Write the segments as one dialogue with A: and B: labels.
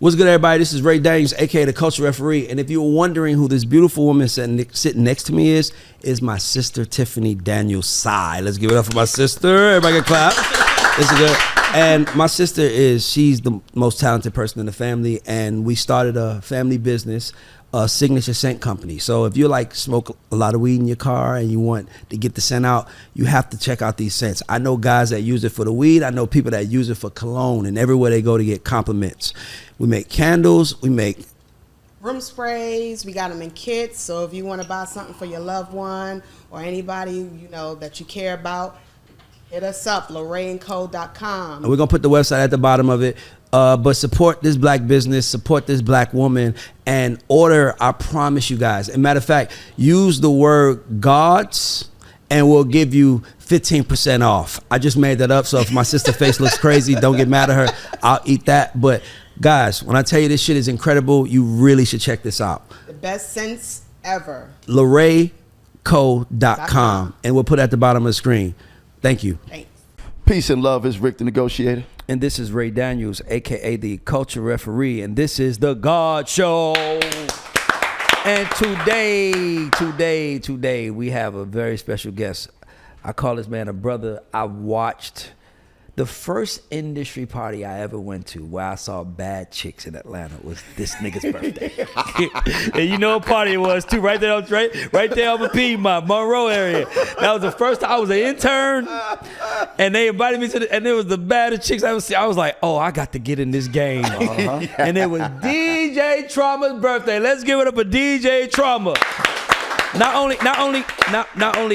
A: What's good, everybody? This is Ray Daniels, aka the Culture Referee. And if you were wondering who this beautiful woman sitting next to me is my sister Tiffany Daniels Sai. Let's give it up for my sister. Everybody can clap. This is good. And my sister she's the most talented person in the family, and we started a family business, a signature scent company. So if you like smoke a lot of weed in your car and you want to get the scent out, you have to check out these scents. I know guys that use it for the weed. I know people that use it for cologne, and everywhere they go to get compliments. We make candles. We make
B: room sprays. We got them in kits. So if you want to buy something for your loved one or anybody that you care about, hit us up, LorraineCo.com.
A: And we're gonna put the website at the bottom of it. But support this black business, support this black woman, and order. I promise you guys. As a matter of fact, use the word gods, and we'll give you 15% off. I just made that up, so if my sister's face looks crazy, don't get mad at her. I'll eat that. But guys, when I tell you this shit is incredible, you really should check this out.
B: The best scents ever.
A: LorraineCo.com, and we'll put it at the bottom of the screen. Thank you.
B: Thanks.
C: Peace and love. Is Rick the Negotiator.
A: And this is Ray Daniels, aka the Culture Referee, and this is the God Show. And today we have a very special guest. I call this man a brother. I watched the first industry party I ever went to where I saw bad chicks in Atlanta was this nigga's birthday. And you know what party it was too, right there on the Piedmont, Monroe area. That was the first time I was an intern, and they invited me to and it was the baddest chicks I ever seen. I was like, oh, I got to get in this game. And it was DJ Trauma's birthday. Let's give it up for DJ Trauma. Not only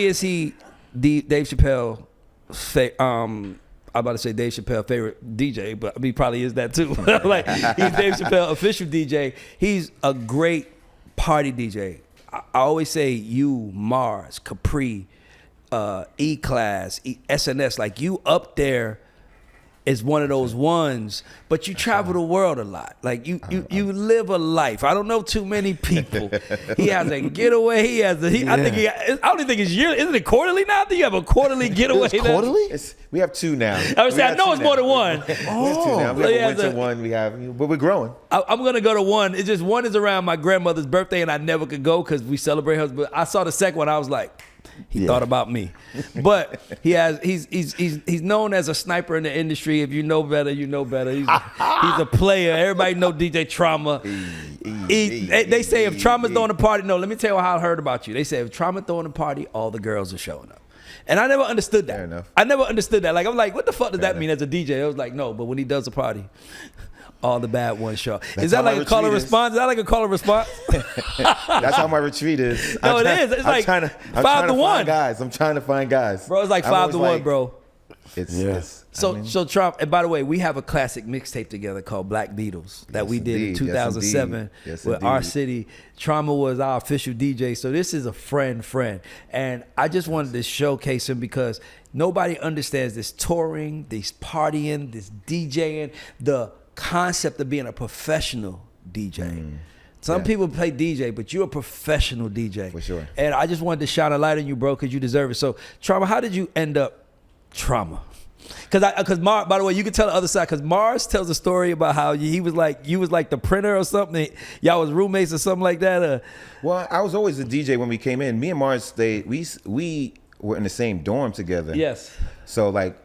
A: is he Dave Chappelle I'm about to say Dave Chappelle favorite DJ, but he probably is that too. Like, he's Dave Chappelle official DJ. He's a great party DJ. I always say you, Mars, Capri, E-Class, SNS, like you up there is one of those ones, but you travel the world a lot. Like you live a life. I don't know too many people. He has a getaway. I don't even think it's yearly. Isn't it quarterly now? I think you have a quarterly getaway.
C: It's quarterly?
D: We have two now.
A: I know it's more than one.
D: We have two now. We have a winter one. We have, but we're growing.
A: I'm gonna go to one. It's just one is around my grandmother's birthday, and I never could go because we celebrate hers. But I saw the second one. I was like, he thought about me. But he's known as a sniper in the industry. If you know better, you know better. He's a player. Everybody know DJ Trauma. They say if Trauma's throwing a party, no, let me tell you how I heard about you. They say if Trauma throwing a party, all the girls are showing up. And I never understood that.
D: Fair enough.
A: I never understood that. Like, I'm like, what the fuck does that mean as a DJ? I was like, no, but when he does a party, all the bad ones show. Is that like a call and response? Is that like a call and response?
D: That's how my retreat is.
A: No, it is. It's like 5 to 1.
D: I'm trying to find guys.
A: Bro, it's like 5 to 1, bro. So Trump, and by the way, we have a classic mixtape together called Black Beatles that we did in 2007 with Our City. Trauma was our official DJ. So this is a friend. And I just wanted to showcase him because nobody understands this touring, this partying, this DJing, the concept of being a professional DJ. Some people play DJ, but you're a professional DJ.
D: For sure.
A: And I just wanted to shine a light on you, bro, because you deserve it. So, Trauma, how did you end up Trauma? Because Mars, by the way, you can tell the other side, because Mars tells a story about how you was like the printer or something. Y'all was roommates or something like that.
D: Well, I was always a DJ when we came in. Me and Mars, we were in the same dorm together.
A: Yes.
D: So like,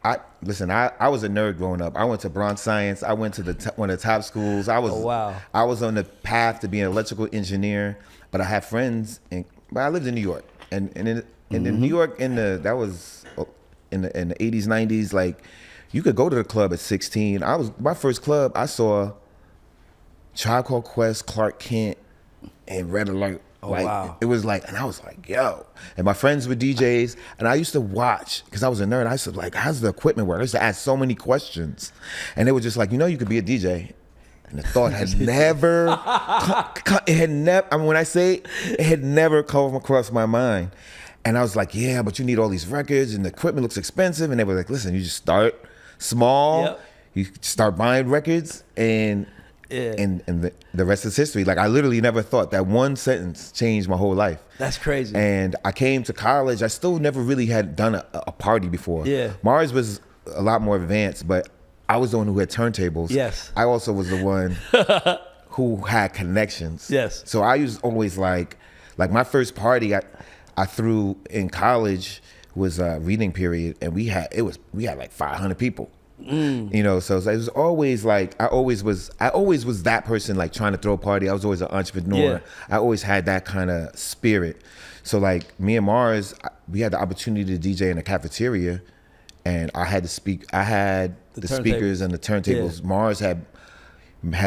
D: I was a nerd growing up. I went to Bronx Science. I went to one of the top schools. I was on the path to being an electrical engineer, but I had friends, but I lived in New York, and in New York that was in the 80s, 90s. Like, you could go to the club at 16. My first club, I saw Tribe Called Quest, Clark Kent, and Red Alert. Wow. It was like, and I was like, yo. And my friends were DJs, and I used to watch, because I was a nerd. I used to like, how's the equipment work? I used to ask so many questions. And they were just like, you could be a DJ. And the thought had never, when I say it had never come across my mind. And I was like, yeah, but you need all these records, and the equipment looks expensive. And they were like, listen, you just start small, you start buying records, and the rest is history. Like, I literally never thought that one sentence changed my whole life.
A: That's crazy.
D: And I came to college. I still never really had done a party before.
A: Yeah.
D: Mars was a lot more advanced, but I was the one who had turntables.
A: Yes.
D: I also was the one who had connections.
A: Yes.
D: So I used always like my first party I threw in college was a reading period, and we had like 500 people. You know, so it was always like I always was that person like trying to throw a party. I was always an entrepreneur.
A: Yeah.
D: I always had that kind of spirit. So like me and Mars, we had the opportunity to DJ in a cafeteria, and I had the speakers and the turntables.
A: Yeah.
D: Mars had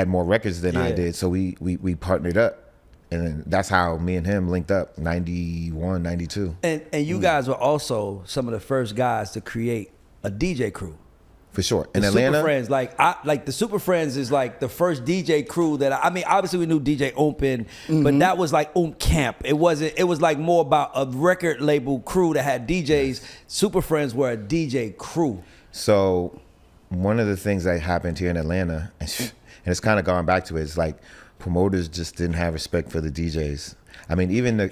D: more records than I did, so we partnered up, and then that's how me and him linked up. 91, 92.
A: And you guys were also some of the first guys to create a DJ crew.
D: For sure. In
A: The
D: Atlanta,
A: Super Friends, like the Super Friends is like the first DJ crew that I mean, obviously we knew DJ Open, but that was like Camp. It was like more about a record label crew that had DJs. Super Friends were a DJ crew.
D: So one of the things that happened here in Atlanta, and it's kind of going back to it, is like promoters just didn't have respect for the DJs. I mean, even
C: Can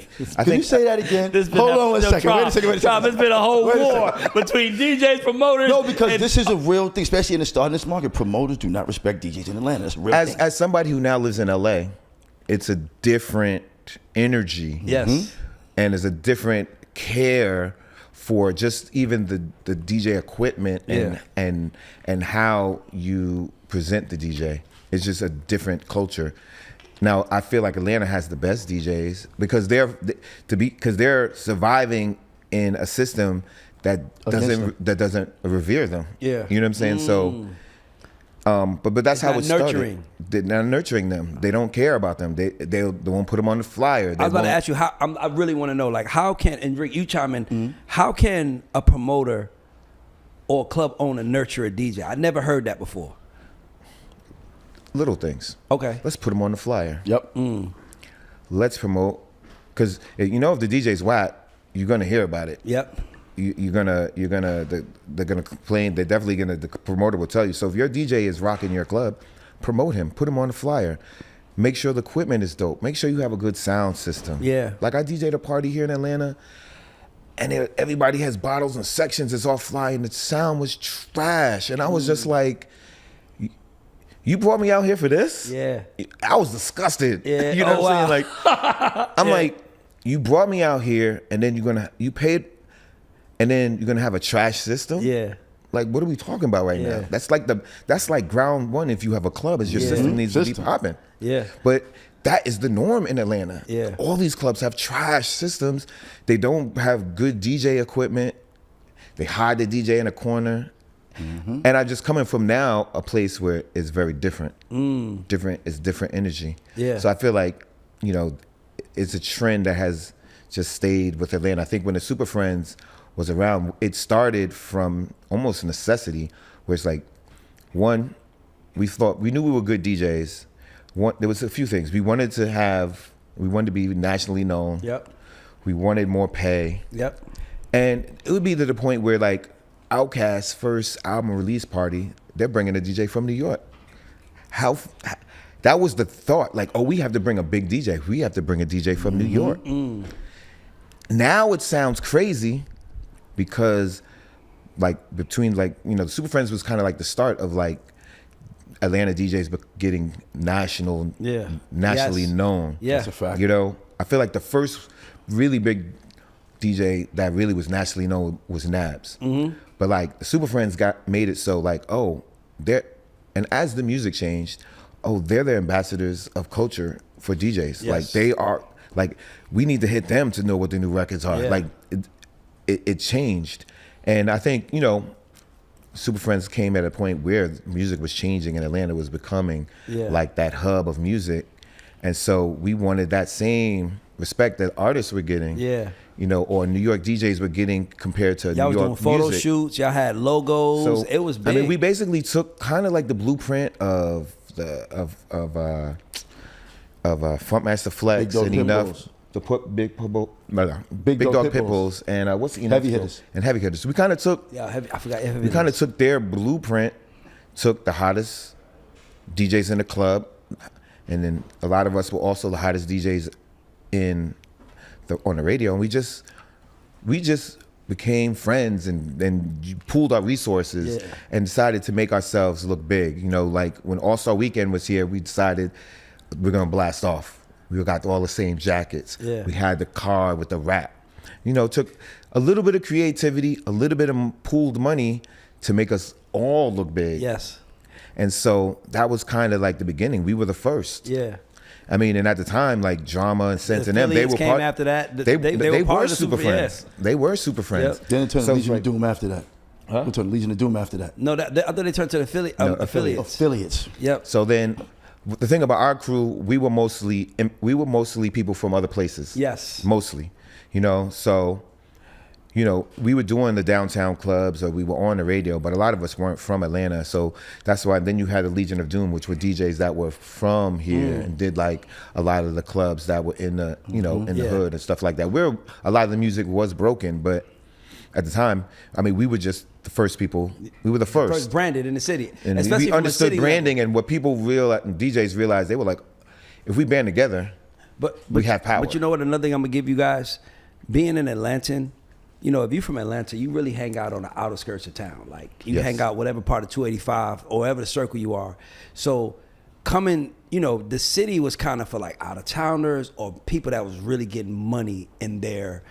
C: you say that again? Hold on one second. Wait a second.
A: It's been a whole war between DJs, promoters.
C: No, because this is a real thing, especially in the starting this market. Promoters do not respect DJs in Atlanta. That's a real thing.
D: As somebody who now lives in LA, it's a different energy.
A: Yes.
D: And there's a different care for just even the DJ equipment and how you present the DJ. It's just a different culture. Now I feel like Atlanta has the best DJs because they're surviving in a system that doesn't revere them.
A: Yeah.
D: You know what I'm saying? So but that's how it started.
A: Nurturing.
D: They're not nurturing them. They don't care about them. They won't put them on the flyer.
A: I was about to ask you I really want to know, like, how can, and Rick, you chime in, how can a promoter or a club owner nurture a DJ? I never heard that before.
D: Little things.
A: Okay.
D: Let's put them on the flyer.
C: Yep.
D: Let's promote, because you know if the DJ's whack, you're gonna hear about it.
A: Yep.
D: They're gonna complain. They're definitely gonna. The promoter will tell you. So if your DJ is rocking your club, promote him. Put him on the flyer. Make sure the equipment is dope. Make sure you have a good sound system.
A: Yeah.
D: Like I DJ'd a party here in Atlanta, and everybody has bottles and sections. It's all flying. The sound was trash, and I was just like, you brought me out here for this?
A: Yeah.
D: I was disgusted.
A: Yeah.
D: You know what I'm saying? Like, I'm like, you brought me out here, and then you paid, and then you're gonna have a trash system?
A: Yeah.
D: Like, what are we talking about right now? That's like ground one. If you have a club, is your system needs to be popping.
A: Yeah.
D: But that is the norm in Atlanta.
A: Yeah.
D: All these clubs have trash systems. They don't have good DJ equipment. They hide the DJ in a corner. And I just coming from now a place where it's very different. It's different energy.
A: Yeah.
D: So I feel like, you know, it's a trend that has just stayed with Atlanta. I think when the Super Friends was around, it started from almost necessity, where it's like, one, we knew we were good DJs. There was a few things. We wanted to be nationally known.
A: Yep.
D: We wanted more pay.
A: Yep.
D: And it would be to the point where, like, Outkast's first album release party, they're bringing a DJ from New York. That was the thought, like, oh, we have to bring a big DJ. We have to bring a DJ from New York. Now it sounds crazy because, like, between, like, you know, the Super Friends was kind of like the start of, like, Atlanta DJs getting nationally known.
A: Yeah.
C: That's a fact.
D: You know, I feel like the first really big DJ that really was nationally known was Nabs. But like the Super Friends made it so like, oh, and as the music changed, oh, they're the ambassadors of culture for DJs.
A: Yes.
D: Like they are, like we need to hit them to know what the new records are.
A: Yeah.
D: Like it changed. And I think, you know, Super Friends came at a point where music was changing and Atlanta was becoming like that hub of music. And so we wanted that same respect that artists were getting.
A: Yeah.
D: You know, or New York DJs were getting compared to
A: Y'all
D: New York
A: was doing photo
D: music.
A: shoots. Y'all had logos.
D: So,
A: It was big.
D: I mean, we basically took kind of like the blueprint of Funkmaster Flex and Enough to put Big Dog Pitbulls and what's the Enough
C: Heavy Hitters.
D: and Heavy Hitters. We kind of took
A: I forgot.
D: we kind of took their blueprint, took the hottest DJs in the club, and then a lot of us were also the hottest DJs on the radio, and we just became friends and pooled our resources and decided to make ourselves look big. You know, like when All-Star Weekend was here, we decided we're gonna blast off. We got all the same jackets.
A: Yeah.
D: We had the car with the rap. You know, it took a little bit of creativity, a little bit of pooled money to make us all look big.
A: Yes.
D: And so that was kind of like the beginning. We were the first.
A: Yeah.
D: I mean, and at the time, like Drama and Sense and them, they were
A: came
D: part,
A: after that.
D: They
A: were part
D: were
A: of the
D: super friends.
A: yes.
D: They were super friends.
A: Yep.
C: Then it turned to Legion of Doom after that.
D: Huh?
C: It turned to Legion of Doom after that.
A: No, I thought they turned to the affiliates.
C: Affiliates.
A: Yep.
D: So then, the thing about our crew, we were mostly people from other places.
A: Yes.
D: Mostly, you know. So, you know, we were doing the downtown clubs or we were on the radio, but a lot of us weren't from Atlanta. So that's why then you had the Legion of Doom, which were DJs that were from here and did like a lot of the clubs that were in the, you know, in the hood and stuff like that. Where a lot of the music was broken, but at the time, I mean, we were just the first people. We were the first
A: branded in the city.
D: and
A: especially
D: we
A: from a
D: understood
A: city
D: branding and what people DJs realized. They were like, if we band together, we have power.
A: But you know what? Another thing I'm gonna give you guys, being an Atlantan, you know, if you're from Atlanta, you really hang out on the outer skirts of town. Like you hang out whatever part of 285 or whatever the circle you are. So coming, you know, the city was kind of for like out of towners or people that was really getting money in their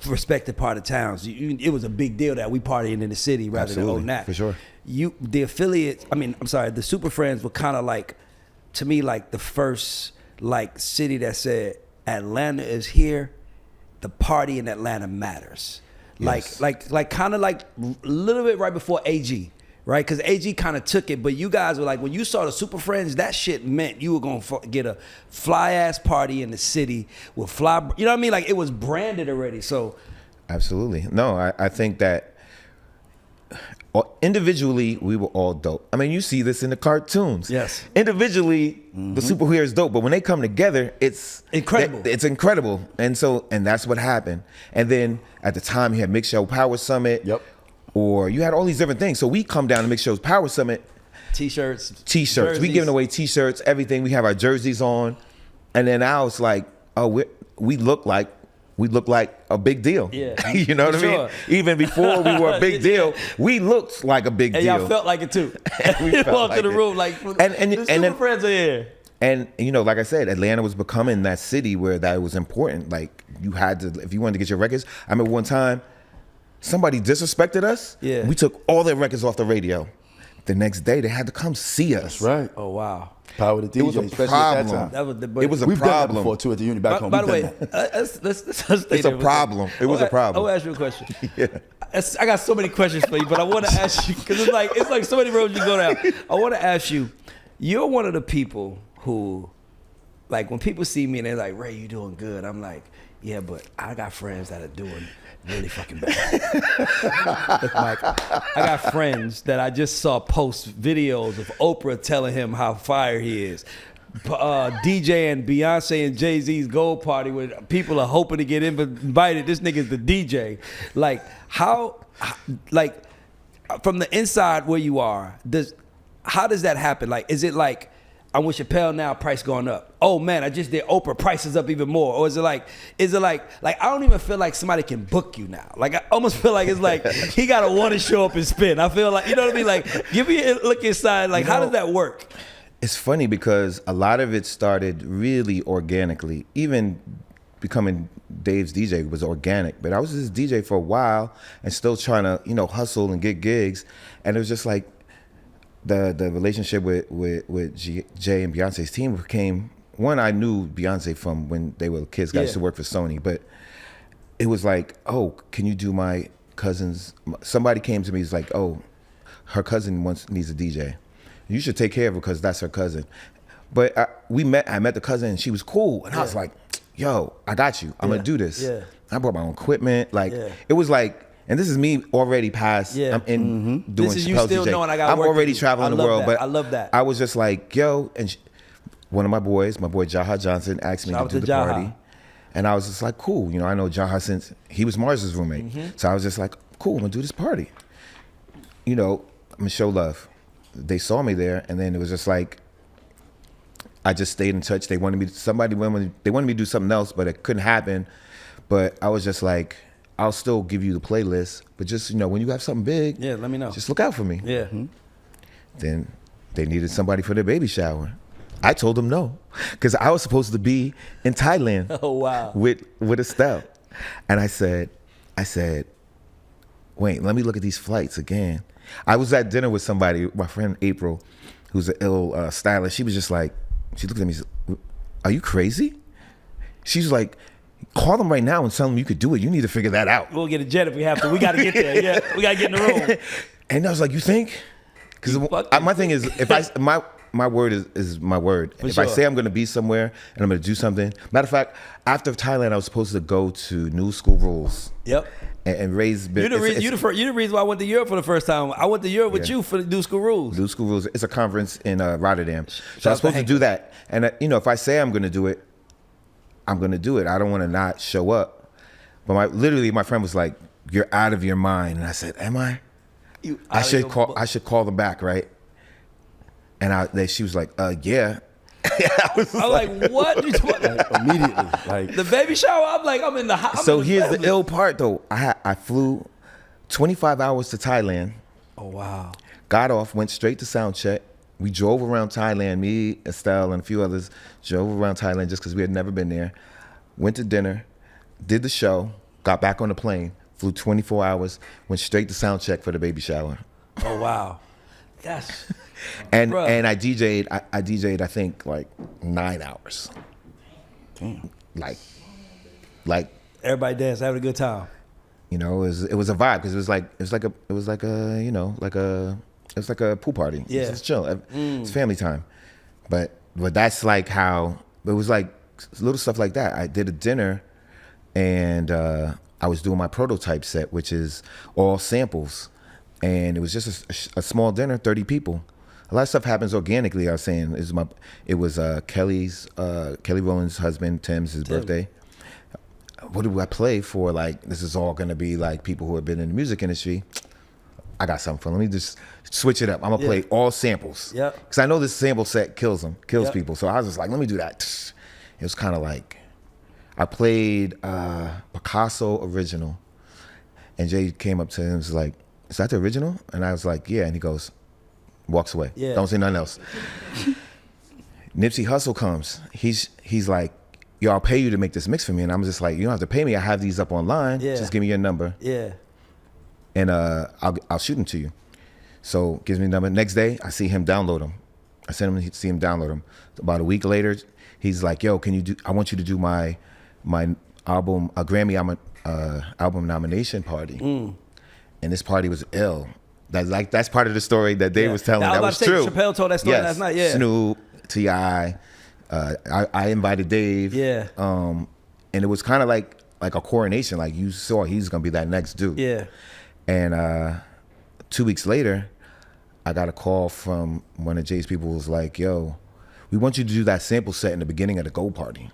A: respective part of towns. It was a big deal that we partying in the city rather than on that.
D: For sure.
A: The affiliates, the Super Friends were kind of like, to me, like the first like city that said Atlanta is here. The party in Atlanta matters.
D: Yes.
A: Like kind of like a little bit right before AG, right? Because AG kind of took it, but you guys were like, when you saw the Super Friends, that shit meant you were going to get a fly ass party in the city with fly, you know what I mean? Like it was branded already. So
D: Absolutely. No, I think that individually we were all dope. I mean, you see this in the cartoons.
A: Yes.
D: Individually, the superhero is dope, but when they come together, it's
A: incredible.
D: It's incredible. And that's what happened. And then at the time, you had Mix Show Power Summit.
C: Yep.
D: Or you had all these different things. So we come down to Mix Show's Power Summit.
A: T-shirts.
D: Jerseys. We giving away T-shirts, everything. We have our jerseys on. And then I was like, oh, we look like a big deal.
A: Yeah.
D: You know what I mean? Even before we were a big deal, we looked like a big
A: And
D: deal.
A: y'all felt like it too.
D: We
A: You
D: felt
A: walked
D: like
A: in the
D: it.
A: room like,
D: And
A: the Super Friends are here.
D: And you know, like I said, Atlanta was becoming that city where that was important. Like you had to, if you wanted to get your records. I remember one time, somebody disrespected us.
A: Yeah.
D: We took all their records off the radio. The next day, they had to come see us.
C: That's right.
A: Oh, wow.
C: Power to DJ,
D: It was a
C: especially
D: problem.
C: at that time.
A: That was the,
D: It was a
C: We've done that
D: problem.
C: before too at the unit back home.
A: By the
C: We've
A: way,
C: done that.
A: let's stay
D: It's a
A: there.
D: problem. It was a problem.
A: I'll ask you a question.
D: Yeah.
A: I got so many questions for you, but I want to ask you, because it's like so many roads you go down. I want to ask you, you're one of the people who, like when people see me and they're like, Ray, you doing good. I'm like, yeah, but I got friends that are doing really fucking bad. Look, Mike, I got friends that I just saw post videos of Oprah telling him how fire he is. DJ and Beyonce and Jay-Z's gold party where people are hoping to get invited. This nigga's the DJ. Like like from the inside where you are, how does that happen? Like, is it like, I'm with Chappelle now, price going up. Oh man, I just did Oprah, price is up even more. Or is it like I don't even feel like somebody can book you now. Like I almost feel like it's like he gotta want to show up and spin. I feel like, you know what I mean? Like give me a look inside. Like how does that work?
D: It's funny because a lot of it started really organically. Even becoming Dave's DJ was organic, but I was just DJ for a while and still trying to, you know, hustle and get gigs. And it was just like the relationship with Jay and Beyonce's team became one. I knew Beyonce from when they were kids. I used to work for Sony, but it was like, oh, can you do my cousin's? Somebody came to me, was like, oh, her cousin needs a DJ. You should take care of her because that's her cousin. But I met the cousin and she was cool. And I was like, yo, I got you. I'm gonna do this.
A: Yeah.
D: I brought my own equipment. Like it was like, and this is me already past.
A: Yeah.
D: I'm in doing
A: This is you
D: Chappelle's
A: still
D: DJ.
A: knowing I got
D: I'm
A: work
D: already
A: to do.
D: traveling
A: I
D: the
A: love
D: world.
A: that.
D: But
A: I love that.
D: I was just like, yo, and one of my boys, my boy Jaha Johnson, asked me
A: Shout
D: to
A: out
D: do
A: to
D: the
A: Jaha.
D: party. And I was just like, cool. You know, I know Jaha since he was Mars's roommate. So I was just like, cool, I'm gonna do this party. You know, I'm gonna show love. They saw me there, and then it was just like, I just stayed in touch. They wanted me to do something else, but it couldn't happen. But I was just like, I'll still give you the playlist, but just, when you have something big,
A: Yeah, let me know.
D: Just look out for me.
A: Yeah.
D: Then they needed somebody for their baby shower. I told them no, because I was supposed to be in Thailand.
A: Oh, wow.
D: With Estelle, and I said, wait, let me look at these flights again. I was at dinner with somebody, my friend April, who's an ill stylist. She was just like, she looked at me, and said, are you crazy? She's like, call them right now and tell them you could do it. You need to figure that out.
A: We'll get a jet if we have to. We got to get there. Yeah, we got to get in the room.
D: And I was like, you think? Because my thing is, if my word is my word. If I say I'm going to be somewhere and I'm going to do something. Matter of fact, after Thailand, I was supposed to go to New School Rules.
A: Yep.
D: And raise.
A: You're the reason why I went to Europe for the first time. I went to Europe with you for the New School Rules.
D: New School Rules. It's a conference in Rotterdam. So I was supposed to do that. And if I say I'm going to do it, I'm going to do it. I don't want to not show up. But my friend was like, you're out of your mind. And I said, am I? I should call them back, right? And she was like, yeah.
A: I was like, what?
C: Immediately. Like
A: The baby shower? I'm in the house.
D: So here's the ill part, though. I flew 25 hours to Thailand.
A: Oh, wow.
D: Got off, went straight to sound check. We drove around Thailand. Me, Estelle, and a few others drove around Thailand just because we had never been there. Went to dinner, did the show, got back on the plane, flew 24 hours, went straight to sound check for the baby shower.
A: Oh, wow. That's...
D: And I DJ'd. I DJ'd. I think like 9 hours.
C: Damn.
D: Like
A: everybody danced, having a good time.
D: it was a vibe because it was like a pool party.
A: Yeah,
D: it's chill. It's family time. But that's like how it was, like little stuff like that. I did a dinner, and I was doing my prototype set, which is all samples, and it was just a small dinner, 30 people. A lot of stuff happens organically. I was saying it was Kelly Rowland's husband, Tim's birthday. What do I play for? Like, this is all gonna be like people who have been in the music industry. I got something for them. Let me just switch it up. I'm gonna play all samples.
A: Yeah.
D: Because I know this sample set kills people. So I was just like, let me do that. It was kind of like, I played Picasso original, and Jay came up to him and was like, is that the original? And I was like, yeah. And he goes, walks away.
A: Yeah.
D: Don't say nothing else. Nipsey Hussle comes. He's like, yo, I'll pay you to make this mix for me. And I'm just like, you don't have to pay me. I have these up online.
A: Yeah.
D: Just give me your number.
A: Yeah.
D: And I'll shoot them to you. So gives me the number. Next day, I see him download them. I send him to see him download them. About a week later, he's like, yo, I want you to do my album, a Grammy album nomination party. And this party was ill. That's part of the story that Dave was telling. That was true.
A: Chappelle told that story last night. Yeah.
D: Snoop, T.I. I invited Dave.
A: Yeah.
D: And it was kind of like a coronation. Like, you saw he's gonna be that next dude.
A: Yeah.
D: And 2 weeks later, I got a call from one of Jay's people. Was like, yo, we want you to do that sample set in the beginning of the Go Party.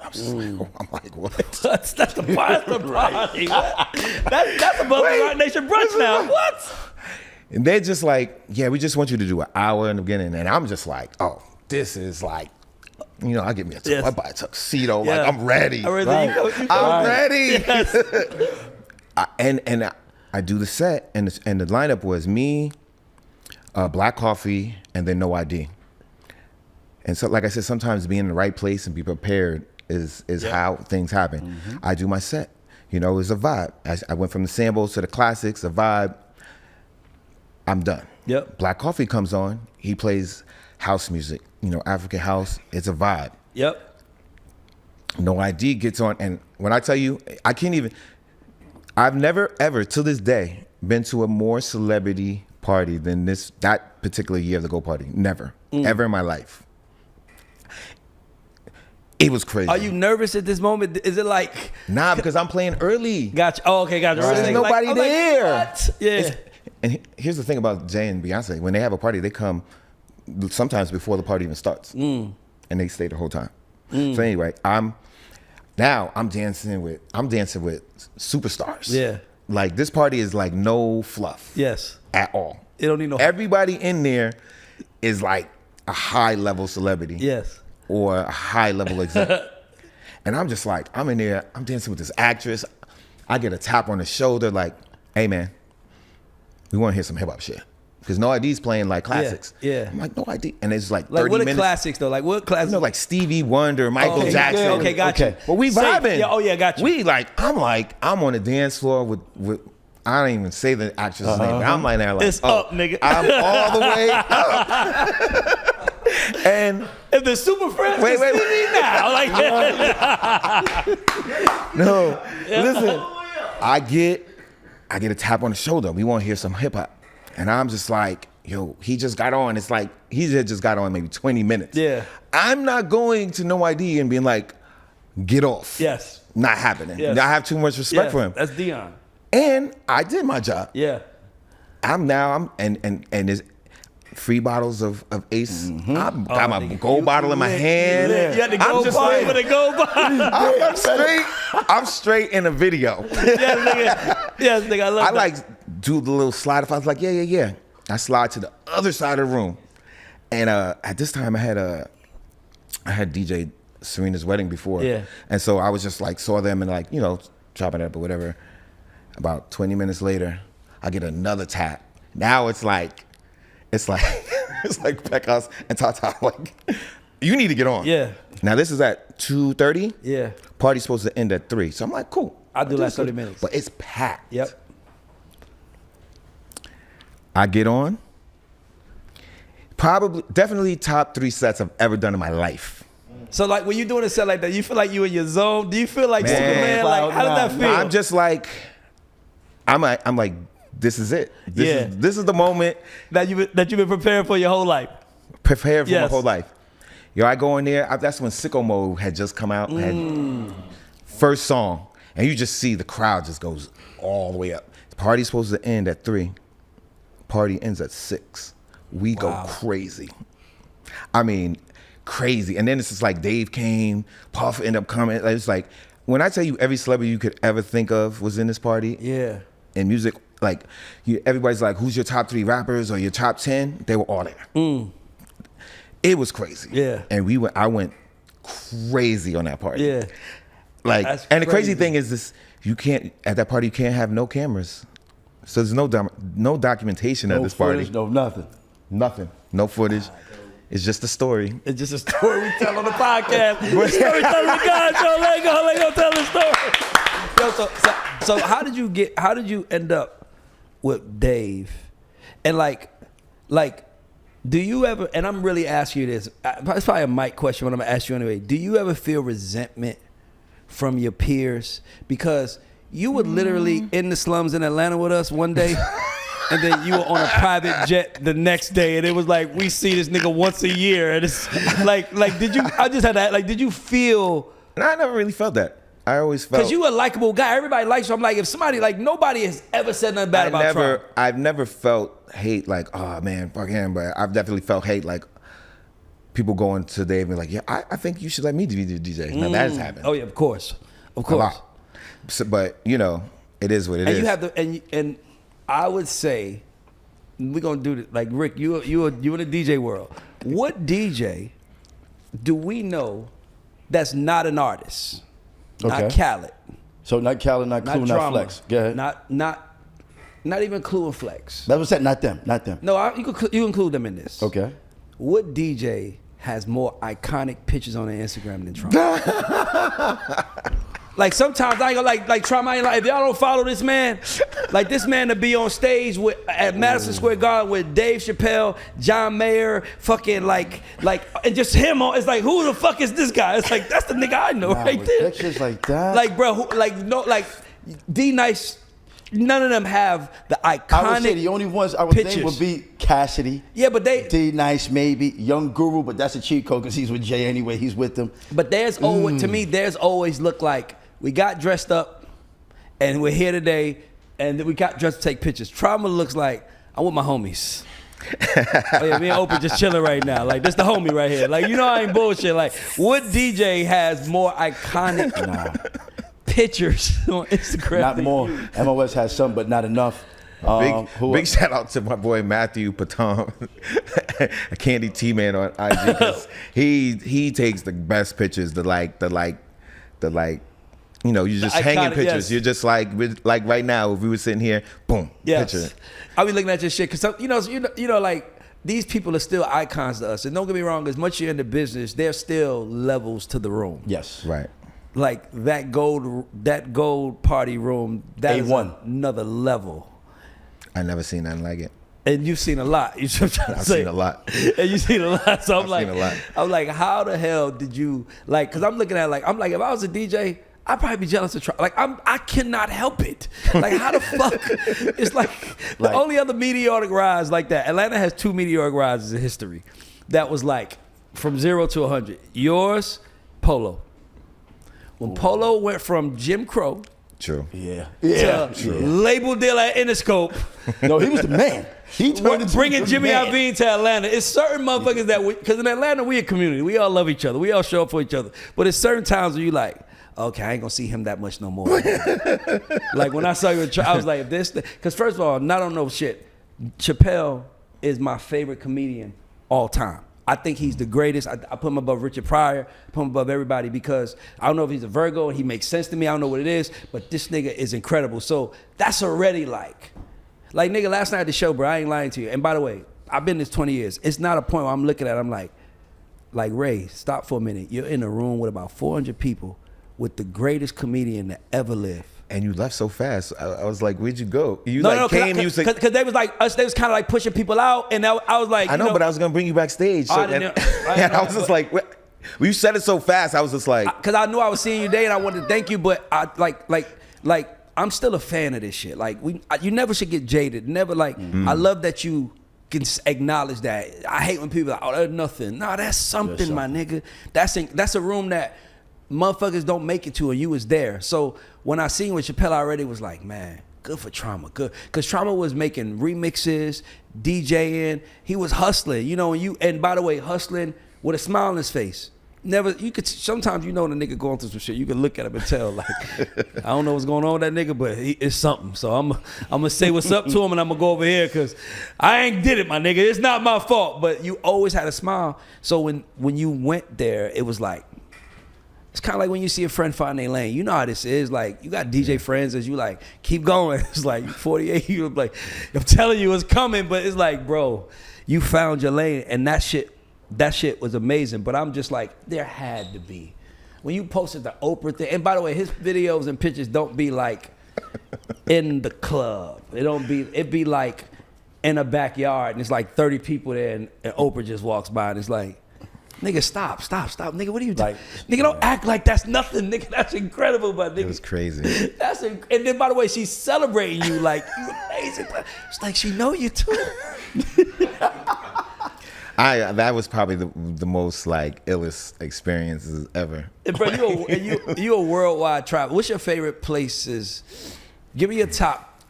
D: I'm like, what?
A: That's the party. That's above the Rock Nation brunch now. What?
D: And they're just like, yeah, we just want you to do an hour in the beginning. And I'm just like, oh, this is like, I get me I buy a tuxedo.
A: Yeah.
D: Like, I'm ready.
A: I'm
D: ready.
A: Yes.
D: And I do the set, and the lineup was me, Black Coffee, and then No ID. And so, like I said, sometimes being in the right place and be prepared is how things happen. Mm-hmm. I do my set. It's a vibe. I went from the samples to the classics, a vibe. I'm done.
A: Yep.
D: Black Coffee comes on. He plays house music, African house. It's a vibe.
A: Yep.
D: No ID gets on. And when I tell you, I've never, ever, to this day, been to a more celebrity party than that particular year of the Go Party. Never. Ever in my life. It was crazy.
A: Are you nervous at this moment? Is it like...
D: Nah, because I'm playing early.
A: Gotcha. Oh, okay, gotcha.
D: There's nobody there.
A: What? Yeah.
D: And here's the thing about Jay and Beyonce. When they have a party, they come sometimes before the party even starts. And they stay the whole time. So anyway, I'm dancing with superstars.
A: Yeah.
D: Like, this party is like no fluff.
A: Yes.
D: At all.
A: It don't need no...
D: Everybody in there is like a high level celebrity.
A: Yes.
D: Or a high level exec. And I'm just like, I'm in there, I'm dancing with this actress. I get a tap on the shoulder like, hey man, we want to hear some hip hop shit. Because No ID's playing like classics.
A: Yeah.
D: I'm like, No ID. And it's like 30
A: what
D: minutes.
A: are classics though? Like what classics?
D: You know, like Stevie Wonder, Michael Jackson.
A: Yeah, okay, got you.
D: Well, we vibing.
A: Yeah, oh yeah, got you.
D: I'm on the dance floor with I don't even say the actress's name, but I'm like there like,
A: It's up, nigga.
D: I'm all the way up. And
A: if the Super Friends
D: wait,
A: now, like
D: no, listen, I get a tap on the shoulder. We want to hear some hip hop, and I'm just like, yo, he just got on. It's like he just got on maybe 20 minutes.
A: Yeah,
D: I'm not going to No ID and being like, get off.
A: Yes,
D: not happening.
A: Yes.
D: I have too much respect for him.
A: That's Dion.
D: And I did my job.
A: Yeah.
D: I'm there's free bottles of Ace. I got my gold bottle in my hand.
A: You had the gold bottle with a gold bottle.
D: I'm straight in a video.
A: Yes, nigga, I love that.
D: I like do the little slide. If I was like, yeah. I slide to the other side of the room. And at this time I had DJ Serena's wedding before.
A: Yeah.
D: And so I was just like, saw them and like, you know, chopping it up or whatever. About 20 minutes later, I get another tap. Now it's like Pecos and Tata. Like, you need to get on.
A: Yeah.
D: Now this is at 2:30.
A: Yeah.
D: Party's supposed to end at 3. So I'm like, cool.
A: I'll do like 30 minutes.
D: But it's packed.
A: Yep.
D: I get on. Definitely top 3 sets I've ever done in my life.
A: So like when you doing a set like that, you feel like you in your zone? Do you feel like Superman? Like how does that feel?
D: I'm just like, I'm like, this is it. This is the moment
A: that you've been preparing for your whole life.
D: Prepared for my whole life. Yo, I go in there. That's when Sicko Mode had just come out. Had first song, and you just see the crowd just goes all the way up. The party's supposed to end at 3. Party ends at 6. We go crazy. I mean, crazy. And then it's just like Dave came, Puff ended up coming. It's like when I tell you every celebrity you could ever think of was in this party.
A: Yeah.
D: In music, like everybody's like, who's your top 3 rappers or your top 10? They were all there. It was crazy.
A: Yeah.
D: And I went crazy on that party.
A: Yeah.
D: Like,
A: that's
D: and the crazy
A: crazy
D: thing is this: at that party you can't have no cameras, so there's no documentation at this party.
C: No nothing.
D: No footage. It's just a story.
A: It's just a story we tell on the podcast. Storytelling guys, let go tell the story. Yo, so how did you end up with Dave? And like, do you ever, and I'm really asking you this, it's probably a mic question, but I'm gonna ask you anyway. Do you ever feel resentment from your peers? Because you were literally in the slums in Atlanta with us one day. And then you were on a private jet the next day, and it was like, we see this nigga once a year. And it's like, did you feel?
D: And I never really felt that. I always felt.
A: Because you a likable guy. Everybody likes you. I'm like, if somebody, like, nobody has ever said nothing bad about Trump.
D: I've never felt hate like, oh man, fuck him. But I've definitely felt hate like people going to Dave and be like, yeah, I think you should let me be the DJ. Now that has happened.
A: Oh yeah, of course.
D: A lot. So, but you know, it is what it is.
A: You have the and I would say, we're gonna do it like Rick. You in the DJ world. What DJ do we know that's not an artist?
C: Okay.
A: Not Khaled.
C: So not Khaled, not Clue, not Flex. Go ahead.
A: Not even Clue and Flex.
C: That was that. Not them.
A: No, you include them in this.
C: Okay.
A: What DJ has more iconic pictures on their Instagram than Trump? Like sometimes I ain't gonna like Trump. I ain't like, if y'all don't follow this man, like this man to be on stage at Madison Square Garden with Dave Chappelle, John Mayer, fucking like and just him on. It's like, who the fuck is this guy? It's like, that's the nigga I know right there.
C: Pictures like that.
A: Like bro, D Nice. None of them have the iconic.
C: I would say the only ones I would think would be Cassidy.
A: Yeah, but
C: D Nice maybe, Young Guru, but that's a cheat code because he's with Jay anyway. He's with them.
A: But there's always, to me, there's always look like we got dressed up and we're here today and we got dressed to take pictures. Trauma looks like I'm with my homies. Oh yeah, me and Oprah just chilling right now. Like, this the homie right here. Like, you know I ain't bullshit. Like, what DJ has more iconic pictures on Instagram?
C: Not more. MOS has some, but not enough.
D: Big shout out to my boy Matthew Paton, a Candy T-Man on IG. 'Cause he takes the best pictures, the you know, you're just hanging pictures.
A: Yes.
D: You're just like right now, if we were sitting here, boom, picture.
A: I be looking at your shit because you know, like these people are still icons to us. And don't get me wrong, as much you're in the business, there's still levels to the room.
C: Yes.
D: Right.
A: Like that gold party room, that is
C: A1.
A: another level.
D: I never seen nothing like it.
A: And you've seen a lot. You know what I'm trying to
D: I've
A: say?
D: seen a lot.
A: And you've seen a lot. So
D: I've seen a lot.
A: I'm like, how the hell did you like? Because I'm looking at it like, I'm like, if I was a DJ, I'd probably be jealous of Like I cannot help it. Like how the fuck? It's like the only other meteoric rise like that. Atlanta has 2 meteoric rises in history. That was like from 0 to 100. Yours, Polo. When Polo went from Jim Crow
D: True.
C: Yeah.
A: to label deal at Interscope.
C: No, he was the man. He turned into
A: Bringing
C: the
A: Jimmy
C: man.
A: Iovine to Atlanta. It's certain motherfuckers that because in Atlanta we a community. We all love each other. We all show up for each other. But it's certain times where you like, okay, I ain't gonna see him that much no more. Like when I saw you, I was like, this. Because first of all, not on no shit. Chappelle is my favorite comedian all time. I think he's the greatest. I put him above Richard Pryor, put him above everybody because I don't know if he's a Virgo and he makes sense to me. I don't know what it is, but this nigga is incredible. So that's already like nigga, last night at the show, bro, I ain't lying to you. And by the way, I've been this 20 years. It's not a point where I'm looking at it, I'm like, Ray, stop for a minute. You're in a room with about 400 people with the greatest comedian that ever lived.
D: And you left so fast. I was like, where'd you go? You
A: Came,
D: you said,
A: because they was like us. They was kind of like pushing people out, and I was like,
D: I know, but I was gonna bring you backstage. So,
A: I didn't know.
D: and I was just like, what? Well, you said it so fast. I was just like,
A: because I knew I was seeing you today, and I wanted to thank you, but I like I'm still a fan of this shit. Like you never should get jaded. Never like I love that you can acknowledge that. I hate when people are like, oh, that's nothing. No, that's something, my nigga. That's a room that motherfuckers don't make it to, and you was there. So when I seen with Chappelle, I already was like, man, good for Trauma, good, because Trauma was making remixes, DJing, he was hustling, you know. And by the way, hustling with a smile on his face. Never, you could sometimes the nigga going through some shit. You can look at him and tell like, I don't know what's going on with that nigga, but it's something. So I'm gonna say what's up to him, and I'm gonna go over here because I ain't did it, my nigga. It's not my fault, but you always had a smile. So when you went there, it was like. It's kind of like when you see a friend find their lane. You know how this is. Like, you got DJ friends as you like, keep going. It's like 48, you're like, I'm telling you it's coming, but it's like, bro, you found your lane. And that shit was amazing. But I'm just like, there had to be. When you posted the Oprah thing, and by the way, his videos and pictures don't be like in the club. It be like in a backyard, and it's like 30 people there, and Oprah just walks by, and it's like, nigga, stop. Nigga, what are you doing? Nigga, don't act like that's nothing. Nigga, that's incredible, but nigga.
D: it was crazy.
A: And then, by the way, she's celebrating you like, you amazing. It's like she know you too.
D: That was probably the most like illest experiences ever.
A: And bro, you a worldwide traveler. What's your favorite places? Give me your top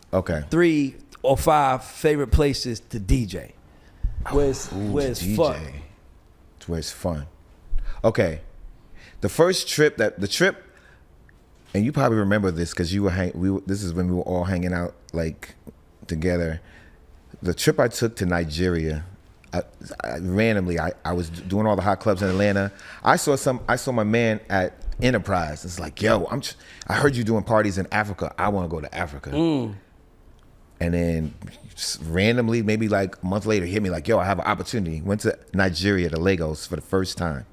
A: 3 or 5 favorite places to DJ. Where's
D: DJ.
A: fun?
D: Where it's fun. Okay, the trip, and you probably remember this because this is when we were all hanging out like together. The trip I took to Nigeria, randomly, I was doing all the hot clubs in Atlanta. I saw my man at Enterprise. It's like, yo, I heard you doing parties in Africa. I want to go to Africa. And then just randomly, maybe like a month later, hit me like, yo, I have an opportunity. Went to Nigeria, to Lagos for the first time.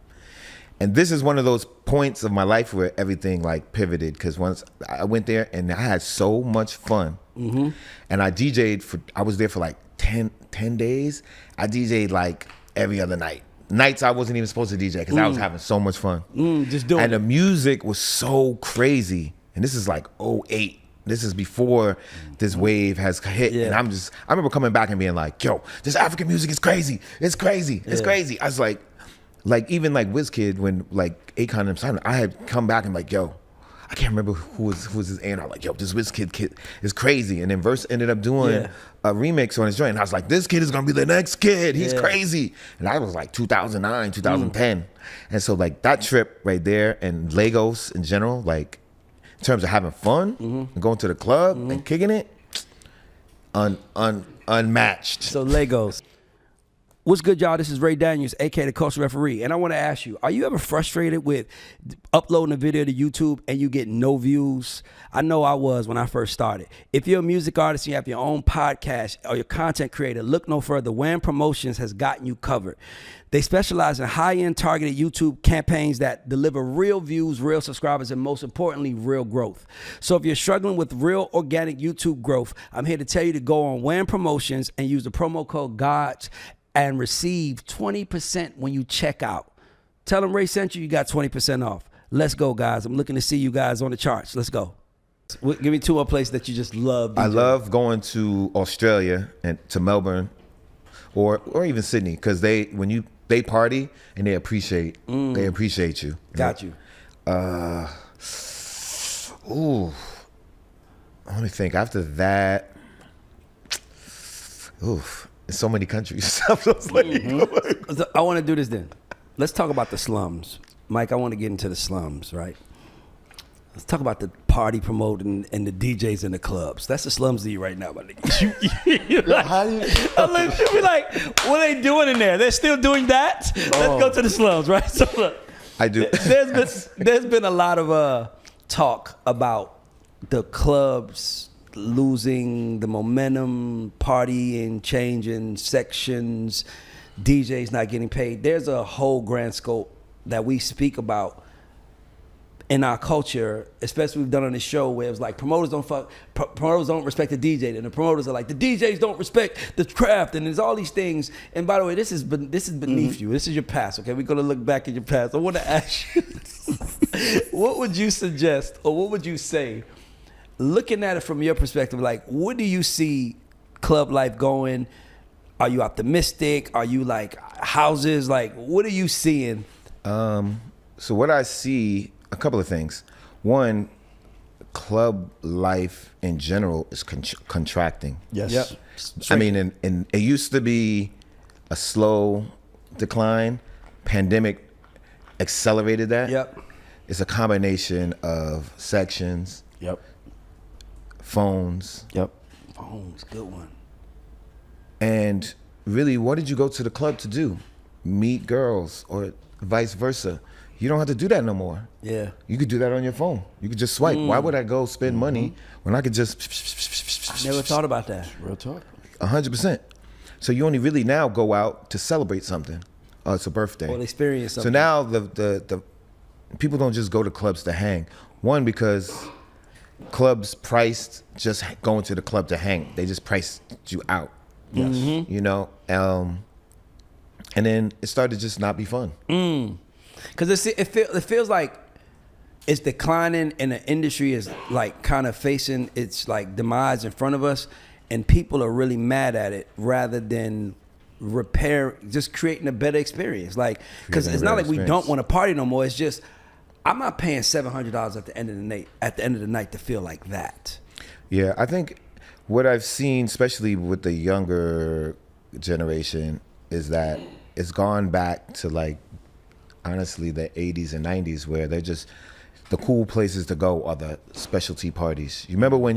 D: And this is one of those points of my life where everything like pivoted, because once I went there and I had so much fun. And I DJ'd I was there for like 10 days. I DJ'd like every other night. Nights I wasn't even supposed to DJ because I was having so much fun.
A: Just doing
D: And the music was so crazy. And this is like 2008. This is before this wave has hit.
A: Yeah.
D: And I remember coming back and being like, yo, this African music is crazy. It's crazy. It's crazy. I was like even like WizKid, when like Akon and Simon, I had come back and like, yo, I can't remember who was his A&R. Like, yo, this WizKid kid is crazy. And then Verse ended up doing a remix on his joint. And I was like, this kid is gonna be the next kid. He's crazy. And that was like 2009, 2010. And so like that trip right there, and Lagos in general, like, in terms of having fun and going to the club and kicking it, unmatched.
A: So Lagos. What's good, y'all? This is Ray Daniels, aka the Culture Referee, and I want to ask you: are you ever frustrated with uploading a video to YouTube and you get no views? I know I was when I first started. If you're a music artist and you have your own podcast or you're a content creator, look no further. Wham Promotions has gotten you covered. They specialize in high-end targeted YouTube campaigns that deliver real views, real subscribers, and most importantly, real growth. So if you're struggling with real organic YouTube growth, I'm here to tell you to go on Wham Promotions and use the promo code GODS and receive 20% when you check out. Tell them Ray sent you, you got 20% off. Let's go, guys. I'm looking to see you guys on the charts. Let's go. Give me two more places that you just love. DJ.
D: I love going to Australia and to Melbourne or even Sydney because when they party and they appreciate you.
A: Got you.
D: Ooh. Let me think. After that, oof. There's so many countries. I
A: want to do this then. Let's talk about the slums. Mike, I want to get into the slums, right? Let's talk about the party promoting and the DJs in the clubs. That's the slums to you right now, my nigga. You're like, what are they doing in there? They're still doing that? Let's go to the slums, right? So look,
D: I do.
A: There's been a lot of talk about the clubs losing the momentum, partying, changing sections, DJs not getting paid. There's a whole grand scope that we speak about in our culture, especially we've done on this show where it's like promoters don't respect the DJ, and the promoters are like the DJs don't respect the craft, and there's all these things. And by the way, this is beneath you. This is your past. Okay, we're gonna look back at your past. I want to ask you, what would you suggest, or what would you say? Looking at it from your perspective, like, what do you see club life going? Are you optimistic? Are you like houses? Like, what are you seeing?
D: So what I see, a couple of things. One, club life in general is contracting.
C: Yes.
A: Yep.
D: I mean, and it used to be a slow decline. Pandemic accelerated that.
A: Yep.
D: It's a combination of sections.
C: Yep.
D: Phones.
C: Yep.
A: Phones, good one.
D: And really, what did you go to the club to do? Meet girls or vice versa. You don't have to do that no more.
A: Yeah.
D: You could do that on your phone. You could just swipe. Why would I go spend money when I could just...
A: I never thought about that.
C: Real talk.
D: 100%. So you only really now go out to celebrate something. Oh, it's a birthday.
A: Or experience something.
D: So now the people don't just go to clubs to hang. One, because clubs priced just going to the club to hang. They just priced you out.
C: Yes.
D: You know? And then it started to just not be fun.
A: Because it feels like it's declining and the industry is like kind of facing its like demise in front of us, and people are really mad at it rather than just creating a better experience. Like, because it's not like we don't want to party no more. It's just I'm not paying $700 at the end of the night to feel like that.
D: Yeah, I think what I've seen, especially with the younger generation, is that it's gone back to like, honestly, the 80s and 90s where they're just, the cool places to go are the specialty parties. You remember when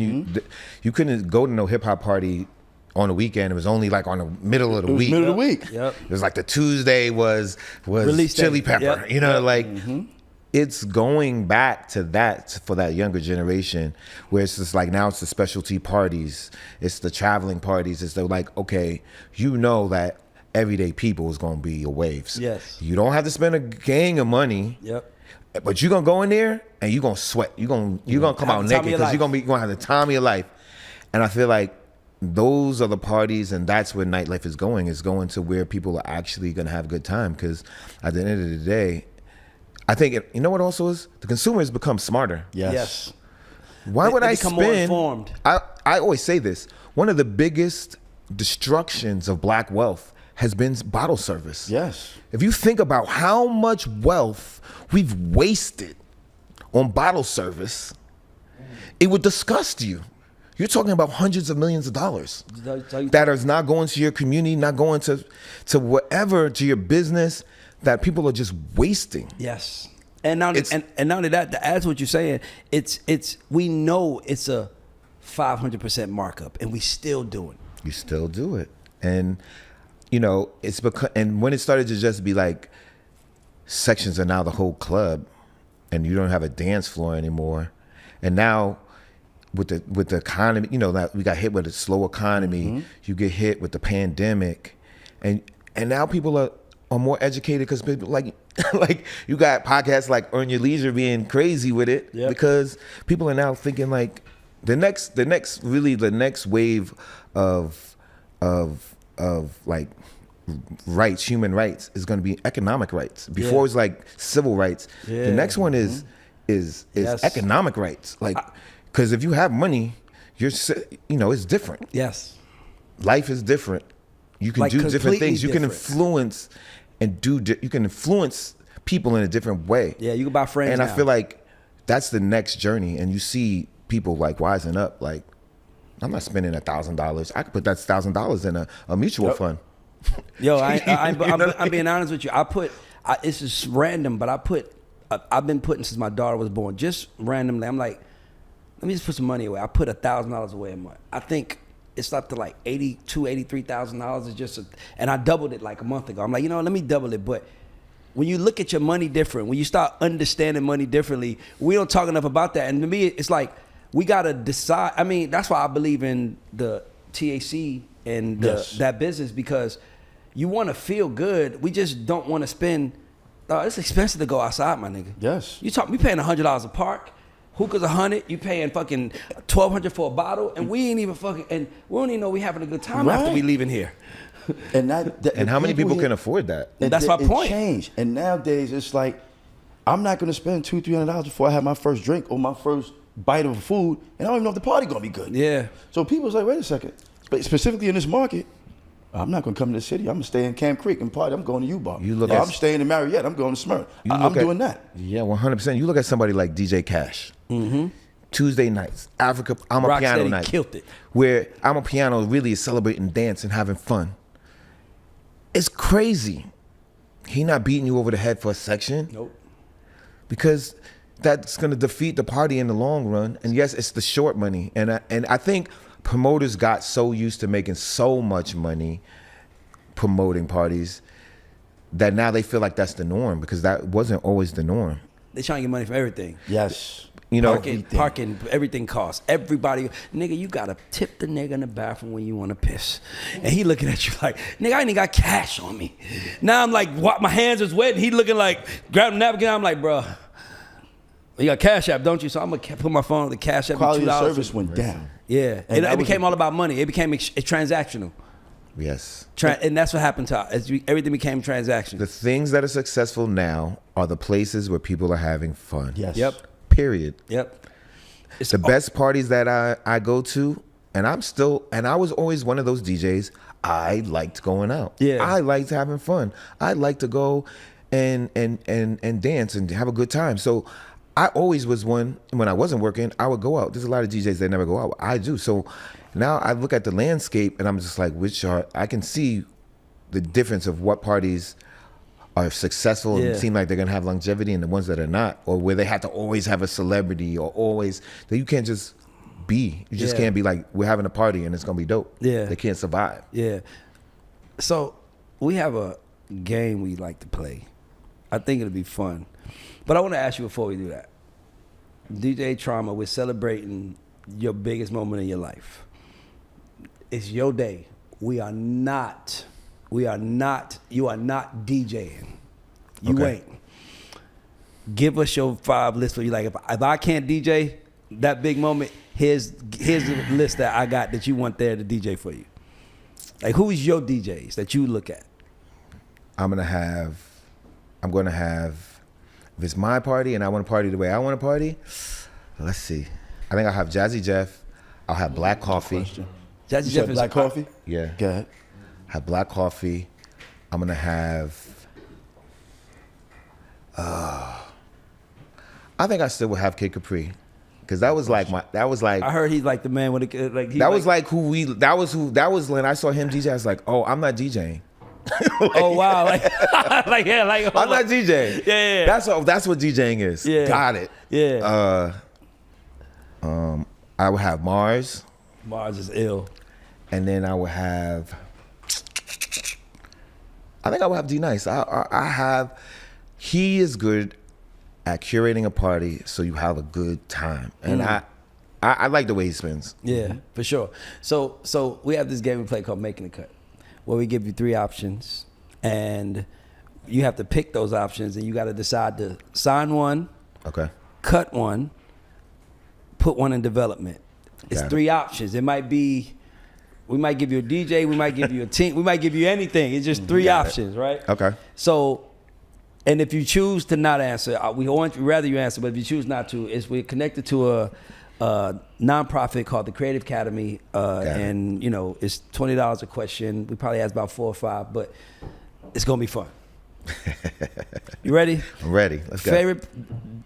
D: you couldn't go to no hip hop party on the weekend. It was only like on the middle of the week.
C: Middle of the week.
A: Yep.
D: It was like the Tuesday was
A: Release
D: Chili
A: day.
D: Pepper.
A: Yep.
D: You know, like it's going back to that for that younger generation where it's just like now it's the specialty parties. It's the traveling parties. It's the like, okay, you know that everyday people is going to be your waves.
A: Yes.
D: You don't have to spend a gang of money.
A: Yep.
D: But you're going to go in there and you're going to sweat. You're going to come out naked because you're going to have the time of your life. And I feel like those are the parties, and that's where nightlife is going. It's going to where people are actually going to have a good time, because at the end of the day, I think, you know what also is? The consumer has become smarter.
C: Yes.
D: Why would I
A: become
D: spend?
A: more informed.
D: I always say this. One of the biggest destructions of black wealth has been bottle service.
C: Yes.
D: If you think about how much wealth we've wasted on bottle service, it would disgust you. You're talking about hundreds of millions of dollars that is not going to your community, not going to whatever, to your business, that people are just wasting.
A: Yes. And not only that, to add to what you're saying, we know it's a 500% markup, and we still do it.
D: You still do it. And you know, it's because, and when it started to just be like sections are now the whole club, and you don't have a dance floor anymore, and now with the economy, you know, that we got hit with a slow economy, you get hit with the pandemic, and now people are more educated because people like like you got podcasts like Earn Your Leisure being crazy with it because people are now thinking like the next wave of like rights, human rights is going to be economic rights. Before it was like civil rights. The next one is economic rights. Like, because if you have money, it's different.
A: Yes.
D: Life is different. You can do different things. You can influence you can influence people in a different way.
A: Yeah, you can buy friends.
D: And
A: now.
D: I feel like that's the next journey. And you see people like wising up. Like, I'm not spending $1,000. I could put that $1,000 in a mutual fund.
A: Yo, I'm being honest with you. It's just random, but I've been putting since my daughter was born. Just randomly, I'm like, let me just put some money away. I put $1,000 away a month. I think it's up to like $83,000 is just, and I doubled it like a month ago. I'm like, let me double it. But when you look at your money different, when you start understanding money differently, we don't talk enough about that. And to me, it's like we gotta decide. I mean, that's why I believe in the TAC and that business, because you want to feel good. We just don't want to spend. It's expensive to go outside, my nigga.
C: Yes.
A: We paying $100 a park. Hookah's $100. You paying fucking $1,200 for a bottle, and we ain't even fucking, and we don't even know we having a good time after we leaving here.
C: And
D: and how many people can afford that?
A: That's my point.
C: It changed. And nowadays it's like, I'm not gonna spend $200-$300 before I have my first drink or my first bite of food, and I don't even know if the party gonna be good.
A: Yeah.
C: So people's like, wait a second. But specifically in this market, I'm not gonna come to the city. I'm gonna stay in Camp Creek and party. I'm going to U-Bar. I'm staying in Marriott. I'm going to Smyrna. I'm doing that.
D: Yeah, 100%. You look at somebody like DJ Cash. Tuesday nights, Africa, I'm a
A: Rock
D: piano
A: Steady
D: night.
A: Killed it.
D: Where I'm a piano really is celebrating dance and having fun. It's crazy. He not beating you over the head for a section.
A: Nope.
D: Because that's gonna defeat the party in the long run. And yes, it's the short money. And I think promoters got so used to making so much money promoting parties that now they feel like that's the norm, because that wasn't always the norm.
A: They trying to get money for everything.
C: Yes.
A: Parking, everything costs. Everybody, nigga, you gotta tip the nigga in the bathroom when you wanna piss. And he looking at you like, nigga, I ain't even got cash on me. Now I'm like, what? My hands is wet, and he looking like, grab the napkin. I'm like, bro, you got Cash App, don't you? So I'm gonna put my phone on the Cash App.
C: Quality of service went down.
A: Yeah, it became all about money. It became transactional.
D: Yes.
A: And that's what happened to us. Everything became transactional.
D: The things that are successful now are the places where people are having fun.
C: Yes.
A: Yep.
D: Period.
A: Yep.
D: It's the best parties that I go to, and I was always one of those DJs. I liked going out.
A: Yeah.
D: I liked having fun. I liked to go and dance and have a good time. So I always was one, when I wasn't working, I would go out. There's a lot of DJs that never go out. I do. So now I look at the landscape and I'm just like, I can see the difference of what parties are successful and seem like they're gonna have longevity, and the ones that are not, or where they have to always have a celebrity, or always that you can't just be. You just can't be like, we're having a party and it's gonna be dope.
A: Yeah.
D: They can't survive.
A: Yeah. So we have a game we like to play. I think it'll be fun. But I want to ask you before we do that. DJ Trauma, we're celebrating your biggest moment in your life. It's your day. You are not DJing. You ain't. Give us your 5 lists where you like, if I can't DJ that big moment, here's the list that I got that you want there to DJ for you. Like, who is your DJs that you look at?
D: I'm gonna have, if it's my party and I want to party the way I want to party, let's see. I think I'll have Jazzy Jeff. I'll have Black Coffee.
A: Jazzy Jeff is
C: Black Coffee?
D: Yeah.
C: Go ahead.
D: Have Black Coffee. I'm gonna have. I think I still would have Kid Capri, because that was like
A: I heard he's like the man with the like.
D: That was when I saw him DJ. I was like, oh, I'm not DJing.
A: Oh wow, like
D: I'm not DJing.
A: Yeah.
D: That's what DJing is.
A: Yeah.
D: Got it.
A: Yeah.
D: I would have Mars.
A: Mars is ill.
D: And then I would have I think I would have D Nice. He is good at curating a party so you have a good time. And I like the way he spins.
A: Yeah, for sure. So we have this game we play called Making the Cut, where we give you 3 options, and you have to pick those options, and you got to decide to sign one,
D: Okay.
A: cut one, put one in development. It's 3 options. It might be, we might give you a DJ, we might give you a team, we might give you anything. It's just 3 options, right?
D: Okay.
A: So, and if you choose to not answer, we want rather you answer, but if you choose not to, we're connected to a nonprofit called the Creative Academy, and it's $20 a question. We probably ask about 4 or 5, but it's gonna be fun. You ready?
D: I'm ready. Let's go.
A: Favorite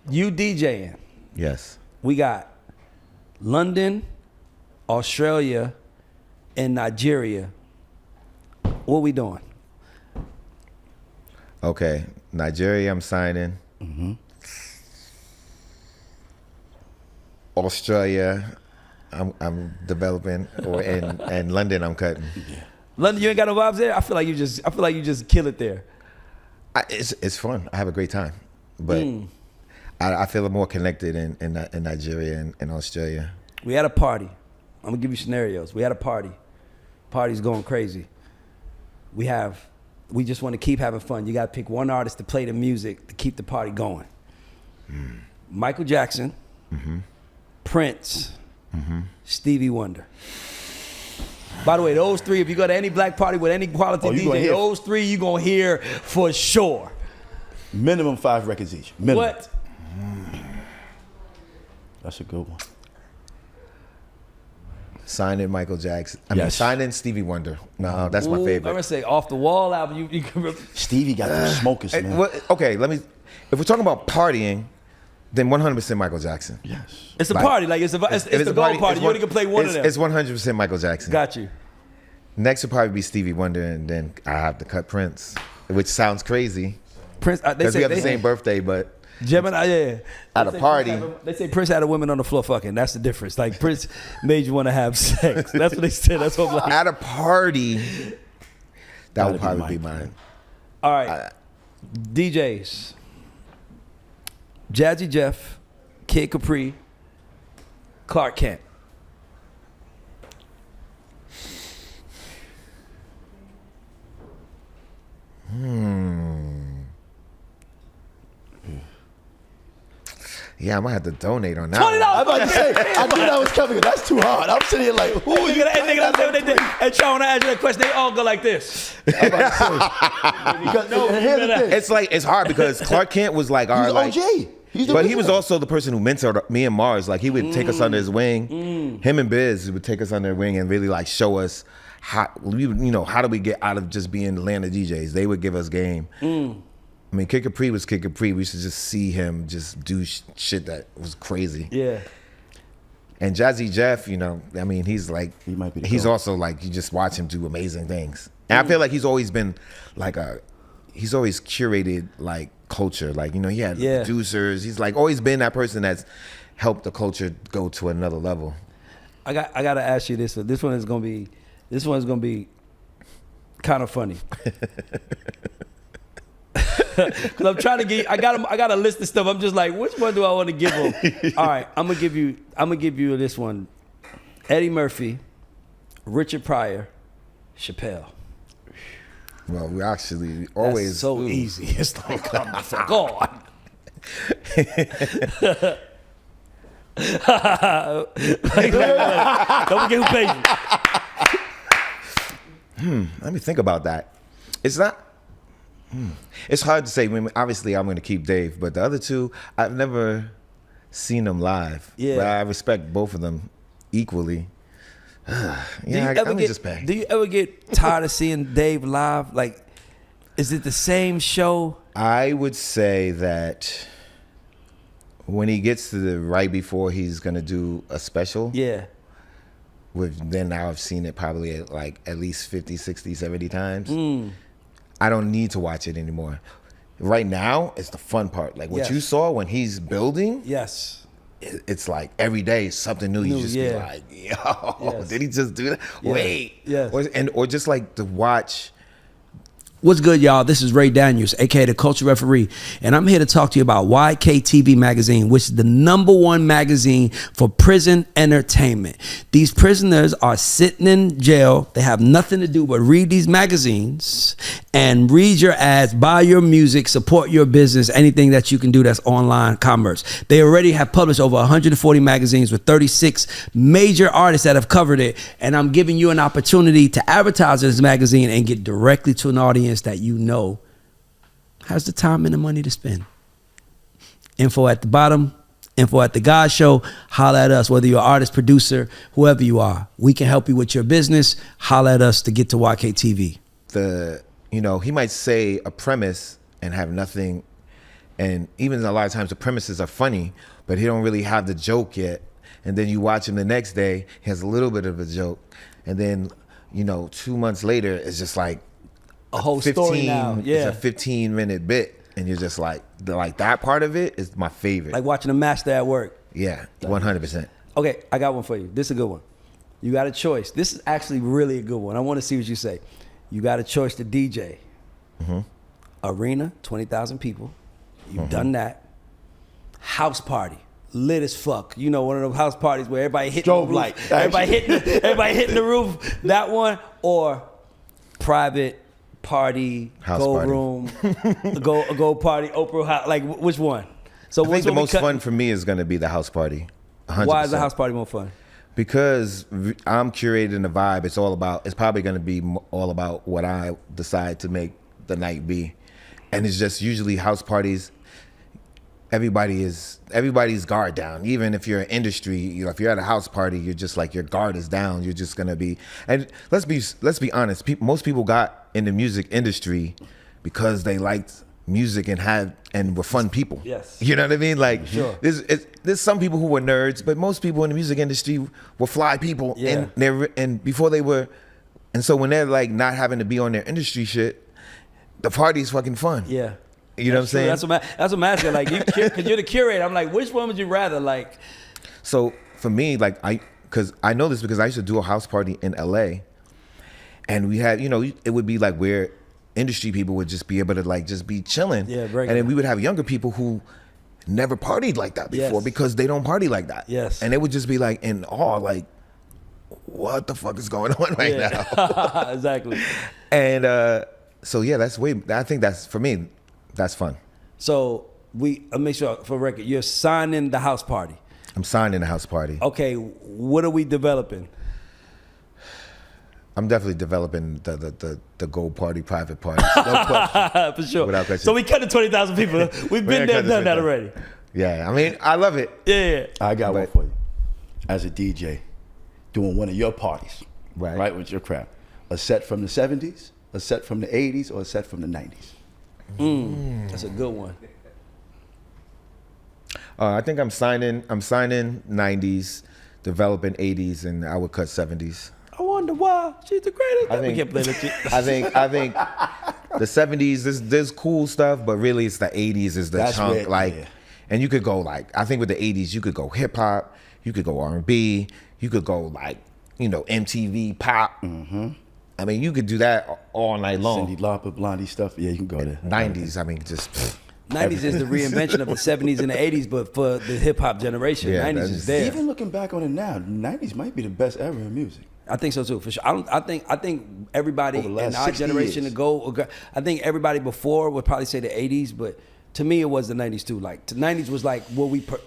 A: you DJing?
D: Yes.
A: We got London, Australia, and Nigeria. What we doing?
D: Okay. Nigeria, I'm signing.
A: Mm-hmm.
D: Australia, I'm developing, and London, I'm cutting.
A: Yeah. London, you ain't got no vibes there. I feel like you just kill it there.
D: It's fun. I have a great time, but I feel more connected in Nigeria and Australia.
A: We had a party. I'm gonna give you scenarios. We had a party. Party's going crazy. We just want to keep having fun. You got to pick one artist to play the music to keep the party going. Michael Jackson.
D: Mm-hmm.
A: Prince, Stevie Wonder. By the way, those 3, if you go to any black party with any quality DJ, those 3 you gonna hear for sure.
C: Minimum 5 records each. Minimum.
A: What?
C: That's a good one.
D: Signing Michael Jackson. I mean, signing Stevie Wonder. No, that's my favorite.
A: I'm gonna say off the wall album. You can
C: Stevie got the smokers, man.
D: Okay, if we're talking about partying, then 100% Michael Jackson.
C: Yes.
A: It's a party. Like it's the gold party. You only can play one of them.
D: It's 100% Michael Jackson.
A: Got you.
D: Next would probably be Stevie Wonder, and then I have to cut Prince, which sounds crazy.
A: Prince,
D: because we have the same birthday, but
A: Gemini, yeah.
D: At a party.
A: They say Prince had a women on the floor fucking. That's the difference. Like Prince made you want to have sex. That's what they said. That's what I'm like.
D: At a party, that would probably be mine.
A: All right. DJs. Jazzy Jeff, Kid Capri, Clark Kent.
D: Yeah, I might have to donate on that.
A: $20.
C: I'm about to say, I knew that was coming. That's too hard. I'm sitting here like, who are you?
A: And try when I ask you that question, they all go like this.
C: I'm about to say. Because, here's the thing.
D: It's hard because Clark Kent was like our
C: OG.
D: But he was also the person who mentored me and Mars. Like he would take us under his wing. Him and Biz would take us under their wing and really like show us how do we get out of just being Atlanta DJs. They would give us game. I mean, Kid Capri was Kid Capri. We used to just see him just do shit that was crazy.
A: Yeah.
D: And Jazzy Jeff, I mean, he's like,
C: he might be
D: he's also like, you just watch him do amazing things. And I feel like he's always been like he's always curated like culture. Like, he had producers. He's like always been that person that's helped the culture go to another level. I
A: got to ask you this. This one is gonna be kind of funny. Cause I'm trying to get. I got a list of stuff. I'm just like, which one do I want to give them? All right, I'm gonna give you this one. Eddie Murphy, Richard Pryor, Chappelle.
D: Well, we actually always
A: That's so easy. It's like, come on, go on. Don't forget who paid you.
D: Let me think about that. It's not. It's hard to say. I mean, obviously, I'm going to keep Dave, but the other 2, I've never seen them live.
A: Yeah,
D: but I respect both of them equally. Do you
A: ever get tired of seeing Dave live? Like, is it the same show?
D: I would say that when he gets to the right before he's going to do a special.
A: Yeah.
D: Then now I've seen it probably at least 50, 60, 70 times. I don't need to watch it anymore. Right now, it's the fun part. Like what you saw when he's building.
A: Yes.
D: It's like every day is something new. You just be like, yo, did he just do that? Wait.
A: Yes.
D: Or just like to watch
A: What's good, y'all? This is Ray Daniels, aka the Culture Referee, and I'm here to talk to you about YKTV Magazine, which is the #1 magazine for prison entertainment. These prisoners are sitting in jail. They have nothing to do but read these magazines and read your ads, buy your music, support your business, anything that you can do that's online commerce. They already have published over 140 magazines with 36 major artists that have covered it, and I'm giving you an opportunity to advertise this magazine and get directly to an audience that you know has the time and the money to spend. Info at the bottom, info at the God Show. Holla at us, whether you're an artist, producer, whoever you are. We can help you with your business. Holla at us to get to YKTV.
D: He might say a premise and have nothing, and even a lot of times the premises are funny, but he don't really have the joke yet. And then you watch him the next day, he has a little bit of a joke, and then 2 months later, it's just like
A: a whole story now. Yeah,
D: it's a 15-minute bit, and you're just like that part of it is my favorite.
A: Like watching a master at work.
D: Yeah, 100%.
A: Okay, I got one for you. This is a good one. You got a choice. This is actually really a good one. I want to see what you say. You got a choice to DJ.
D: Mm-hmm.
A: Arena, 20,000 people. You've done that. House party. Lit as fuck. One of those house parties where everybody hitting the roof. Everybody hitting the roof. That one. Or private party,
D: house
A: go
D: party.
A: Room, go party, Oprah house. Like which one? So
D: I think the most fun for me is going to be the house party. 100%.
A: Why is the house party more fun?
D: Because I'm curating the vibe. It's probably going to be all about what I decide to make the night be. And it's just usually house parties. Everybody's guard down. Even if you're in industry, if you're at a house party, you're just like your guard is down. You're just gonna be. And let's be honest. Most people got in the music industry because they liked music and were fun people.
A: Yes.
D: You know what I mean? Like
A: sure.
D: There's some people who were nerds, but most people in the music industry were fly people.
A: Yeah.
D: And before they were, and so when they're like not having to be on their industry shit, the party's fucking fun.
A: Yeah.
D: You know what I'm saying?
A: That's what I'm asking. Like, because you're the curator. I'm like, which one would you rather? Like,
D: so for me, like because I know this because I used to do a house party in LA, and we had, it would be like where industry people would just be able to like just be chilling.
A: Yeah,
D: and then we would have younger people who never partied like that before because they don't party like that.
A: Yes.
D: And they would just be like in awe, like, what the fuck is going on right now?
A: Exactly.
D: And so yeah, I think that's for me. That's fun.
A: So I'll make sure for record, you're signing the house party.
D: I'm signing the house party.
A: Okay, what are we developing?
D: I'm definitely developing the gold party, private party. No question.
A: For sure.
D: Without question.
A: So we cut to 20,000 people. We've been there, done that already.
D: Yeah, I mean, I love it.
A: Yeah.
C: I got one for you. As a DJ, doing one of your parties, right, with your crowd. A set from the 70s, a set from the 80s, or a set from the 90s.
A: That's a good one.
D: I think I'm signing 90s, developing 80s, and I would cut 70s.
A: I wonder why she's the greatest. We can't play that shit.
D: I think the 70s there's cool stuff, but really it's the 80s is the chunk. And you could go I think with the 80s you could go hip hop, you could go R&B, you could go MTV pop. Mm-hmm. I mean, you could do that all night long.
C: Cyndi Lauper, Blondie stuff. Yeah, you can go there.
D: 90s, I mean, just
A: 90s is the reinvention of the 70s and the 80s, but for the hip hop generation, 90s is there.
C: Even looking back on it now, 90s might be the best era in music.
A: I think so too, for sure. I think everybody in our generation I think everybody before would probably say the 80s, but to me it was the 90s too. Like the 90s was like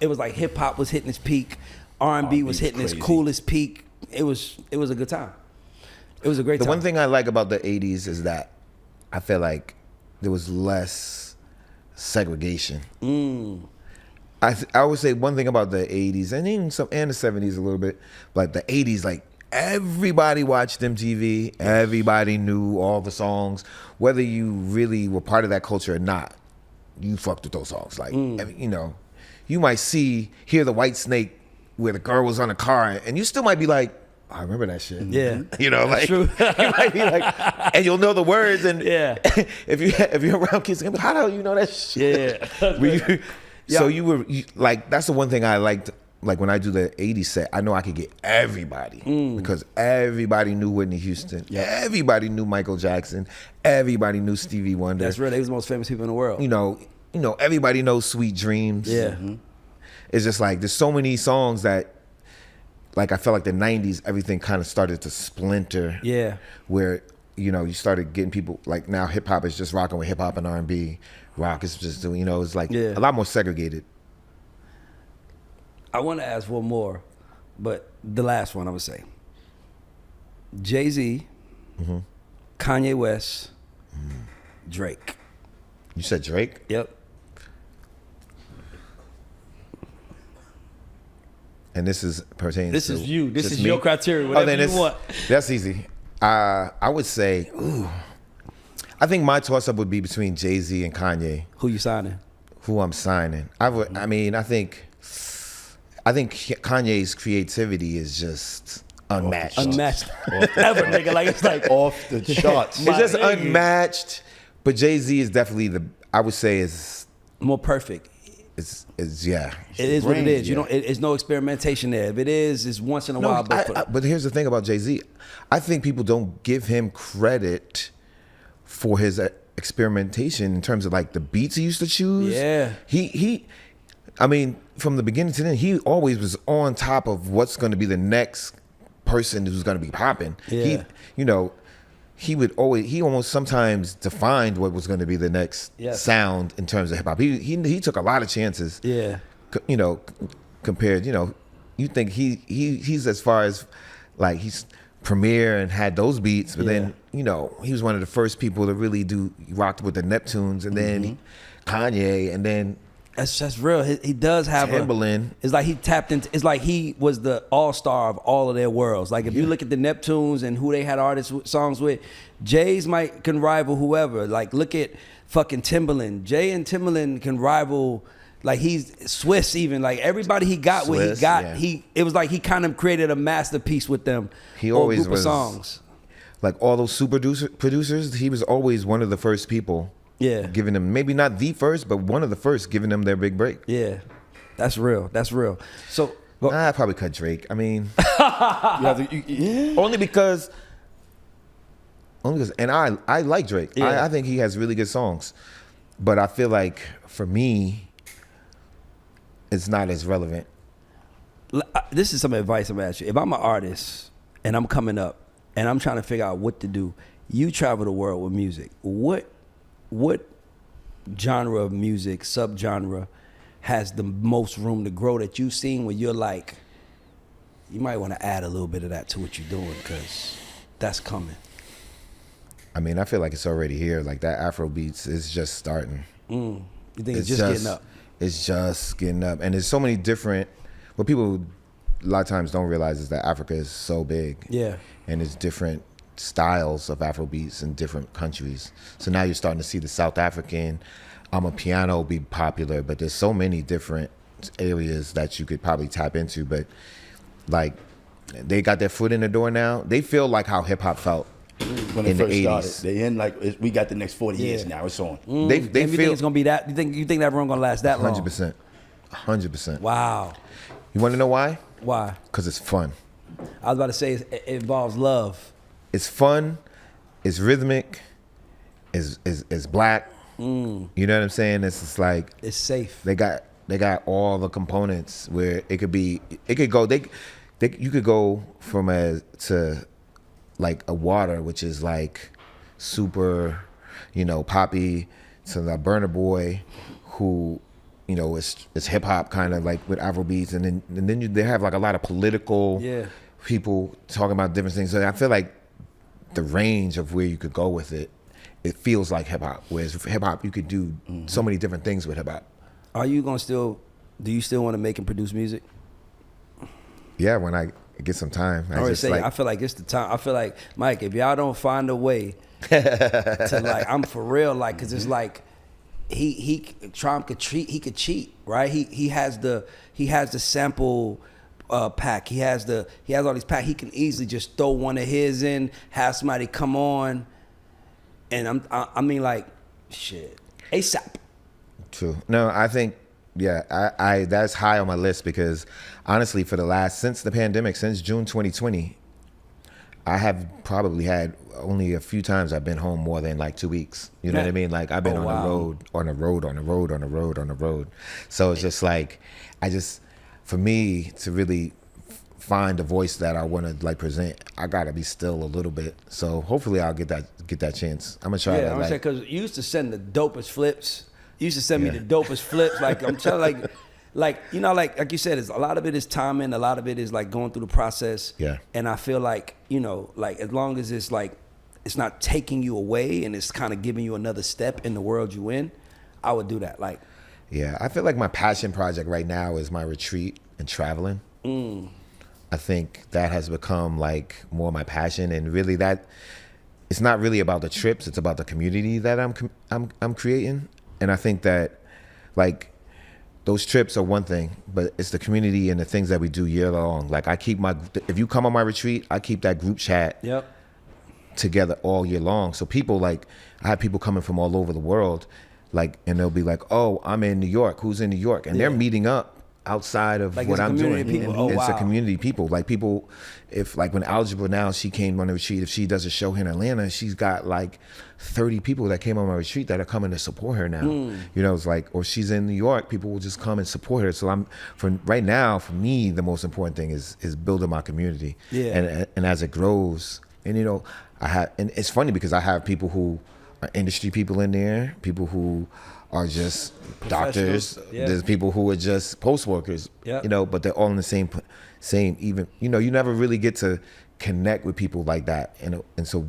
A: it was like hip hop was hitting its peak, R&B was hitting its coolest peak. It was a good time. It was a great time.
D: The one thing I like about the 80s is that I feel like there was less segregation. I would say one thing about the 80s and even and the 70s a little bit, like the 80s, like everybody watched MTV, everybody knew all the songs, whether you really were part of that culture or not, you fucked with those songs. Like, you might hear the White Snake where the girl was on a car and you still might be like, I remember that shit.
A: Yeah,
D: like
A: true.
D: You might be like, and you'll know the words. And if you're around kids, how the hell you know that shit?
A: Yeah.
D: So you were like, that's the one thing I liked like when I do the 80s set, I know I could get everybody because everybody knew Whitney Houston. Everybody knew Michael Jackson. Everybody knew Stevie Wonder.
A: That's real. They was the most famous people in the world.
D: You know, everybody knows Sweet Dreams.
A: Yeah.
D: It's just like there's so many songs that, like, I felt like the 90s, everything kind of started to splinter.
A: Yeah.
D: Where, you know, you started getting people, like now hip hop is just rocking with hip hop and R&B. Rock is just doing, you know, it's like a lot more segregated.
A: I want to ask one more, but the last one I would say. Jay-Z, Kanye West, Drake.
D: You said Drake?
A: Yep.
D: And this is pertaining
A: This
D: to
A: is you. This is
D: me?
A: your criteria. Whatever
D: then
A: you want.
D: That's easy. I would say, I think my toss-up would be between Jay-Z and Kanye.
A: Who you signing?
D: Who I'm signing. I mean, I think Kanye's creativity is just unmatched.
A: Unmatched. Ever, nigga. Like, it's like
C: Off the charts.
D: It's just unmatched. But Jay-Z is definitely I would say is
A: more perfect.
D: It's yeah.
A: It is what it is.
C: Yeah.
A: You don't. It's no experimentation there. If it is, it's once in a while.
D: But here's the thing about Jay-Z. I think people don't give him credit for his experimentation in terms of like the beats he used to choose.
A: Yeah.
D: I mean, from the beginning to the end, he always was on top of what's going to be the next person who's going to be popping.
A: Yeah.
D: He almost sometimes defined what was going to be the next sound in terms of hip hop. He took a lot of chances.
A: Yeah.
D: Compared, you think he's as far as like he's Premier and had those beats, but then he was one of the first people to really rocked with the Neptunes, and then Kanye, and then
A: that's real. He does have
D: Timbaland.
A: It's like he tapped into. It's like he was the all-star of all of their worlds. Like if you look at the Neptunes and who they had songs with, Jay's can rival whoever. Like look at fucking Timbaland. Jay and Timbaland can rival. Like he's Swiss even. Like everybody he got
D: Swiss,
A: what he got.
D: yeah.
A: It was like he kind of created a masterpiece with them.
D: He always
A: group
D: was
A: of songs.
D: Like all those super producers. He was always one of the first people.
A: Yeah.
D: Giving them, maybe not the first, but one of the first giving them their big break.
A: Yeah. That's real. That's real. So
D: I'd probably cut Drake. I mean,
C: Yeah.
D: only because, and I like Drake.
A: Yeah.
D: I think he has really good songs, but I feel like for me, it's not as relevant.
A: this is some advice I'm gonna ask you. If I'm an artist and I'm coming up and I'm trying to figure out what to do, you travel the world with music. What genre of music, subgenre, has the most room to grow that you've seen where you're like, you might want to add a little bit of that to what you're doing because that's coming?
D: I mean, I feel like it's already here. Like that Afro beats is just starting.
A: You think it's just getting up?
D: It's just getting up. And there's so many different, what people a lot of times don't realize is that Africa is so big.
A: Yeah.
D: And there's different styles of Afro beats in different countries. So now you're starting to see the South African piano be popular, but there's so many different areas that you could probably tap into. But like they got their foot in the door now. They feel like how hip hop felt
C: When
D: in
C: it
D: the
C: first
D: 80s.
C: started, they in like we got the next 40 years now. It's on.
D: They
A: And you think
D: feel
A: it's gonna be that? You think that run gonna last that long?
D: 100%.
A: Wow.
D: You want to know why?
A: Why?
D: Because it's fun.
A: I was about to say it involves love.
D: It's fun. It's rhythmic. It's black. You know what I'm saying? It's just like
A: It's safe.
D: they got all the components where you could go from to like a water, which is like super, poppy, to the Burna Boy, who, is hip hop kind of like with Afro beats, and then they have like a lot of political people talking about different things. So I feel like the range of where you could go with it feels like hip hop. Whereas hip hop, you could do so many different things with hip hop.
A: Are you gonna do you still want to make and produce music?
D: Yeah, when I get some time.
A: I feel like it's the time. I feel like, Mike, if y'all don't find a way to like, I'm for real, like, cause it's like Trump could cheat, right? He has the sample pack. He has all these packs. He can easily just throw one of his in, have somebody come on, and I mean like, shit, ASAP.
D: True. No, I think Yeah, I that's high on my list because honestly, since the pandemic, since June 2020, I have probably had only a few times I've been home more than like 2 weeks. You know what I mean? Like I've been on the road. So it's just like, for me to really find a voice that I want to like present, I gotta be still a little bit. So hopefully I'll get that chance. I'm gonna try.
A: Yeah, I'm saying because you used to send the dopest flips. You used to send me the dopest flips. Like I'm telling, like you know, like you said, a lot of it is timing. A lot of it is like going through the process.
D: Yeah.
A: And I feel like, you know, like as long as it's like it's not taking you away and it's kind of giving you another step in the world you in, I would do that. Like.
D: Yeah, I feel like my passion project right now is my retreat and traveling. I think that has become like more my passion, and really that it's not really about the trips; it's about the community that I'm creating. And I think that like those trips are one thing, but it's the community and the things that we do year long. Like if you come on my retreat, I keep that group chat together all year long. So people I have people coming from all over the world, like, and they'll be like, "Oh, I'm in New York. Who's in New York?" And they're meeting up outside of
A: like
D: what I'm doing.
A: It's
D: a community people. Like people, if like when Algebra now, she came on the retreat, if she does a show here in Atlanta, she's got like 30 people that came on my retreat that are coming to support her now. You know, it's like, or she's in New York, people will just come and support her. So right now, for me, the most important thing is building my community.
A: Yeah.
D: And as it grows, and you know, and it's funny because I have people who are industry people in there, people who are just doctors. There's people who are just post workers, you know, but they're all in the same even, you know, you never really get to connect with people like that. And so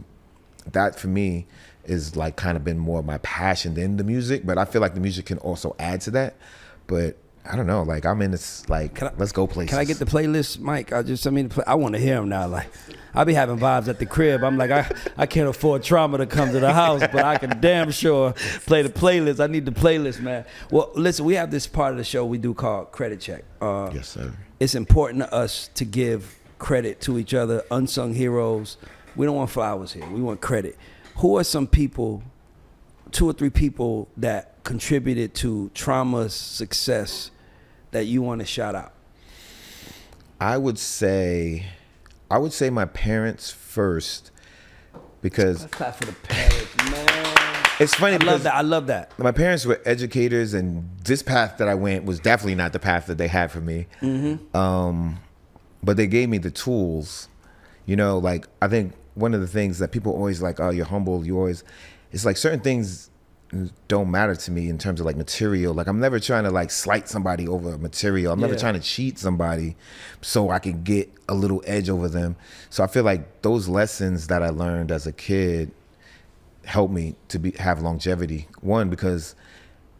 D: that for me is like kind of been more of my passion than the music, but I feel like the music can also add to that. But I don't know, like I'm in this, like, let's go places.
A: Can I get the playlist, Mike? I want to hear them now. Like, I be having vibes at the crib. I'm like, I can't afford Trauma to come to the house, but I can damn sure play the playlist. I need the playlist, man. Well, listen, we have this part of the show we do called Credit Check.
D: Yes, sir.
A: It's important to us to give credit to each other, unsung heroes. We don't want flowers here. We want credit. Who are some people, 2 or 3 people that contributed to Trauma's success that you want to shout out?
D: I would say my parents first, because
A: Let's clap for the parents, man.
D: It's funny because
A: I love that.
D: My parents were educators, and this path that I went was definitely not the path that they had for me. But they gave me the tools. You know, like I think one of the things that people always like, oh, you're humble, it's like certain things don't matter to me in terms of like material. Like I'm never trying to like slight somebody over material. I'm never trying to cheat somebody so I can get a little edge over them. So I feel like those lessons that I learned as a kid helped me to have longevity. One, because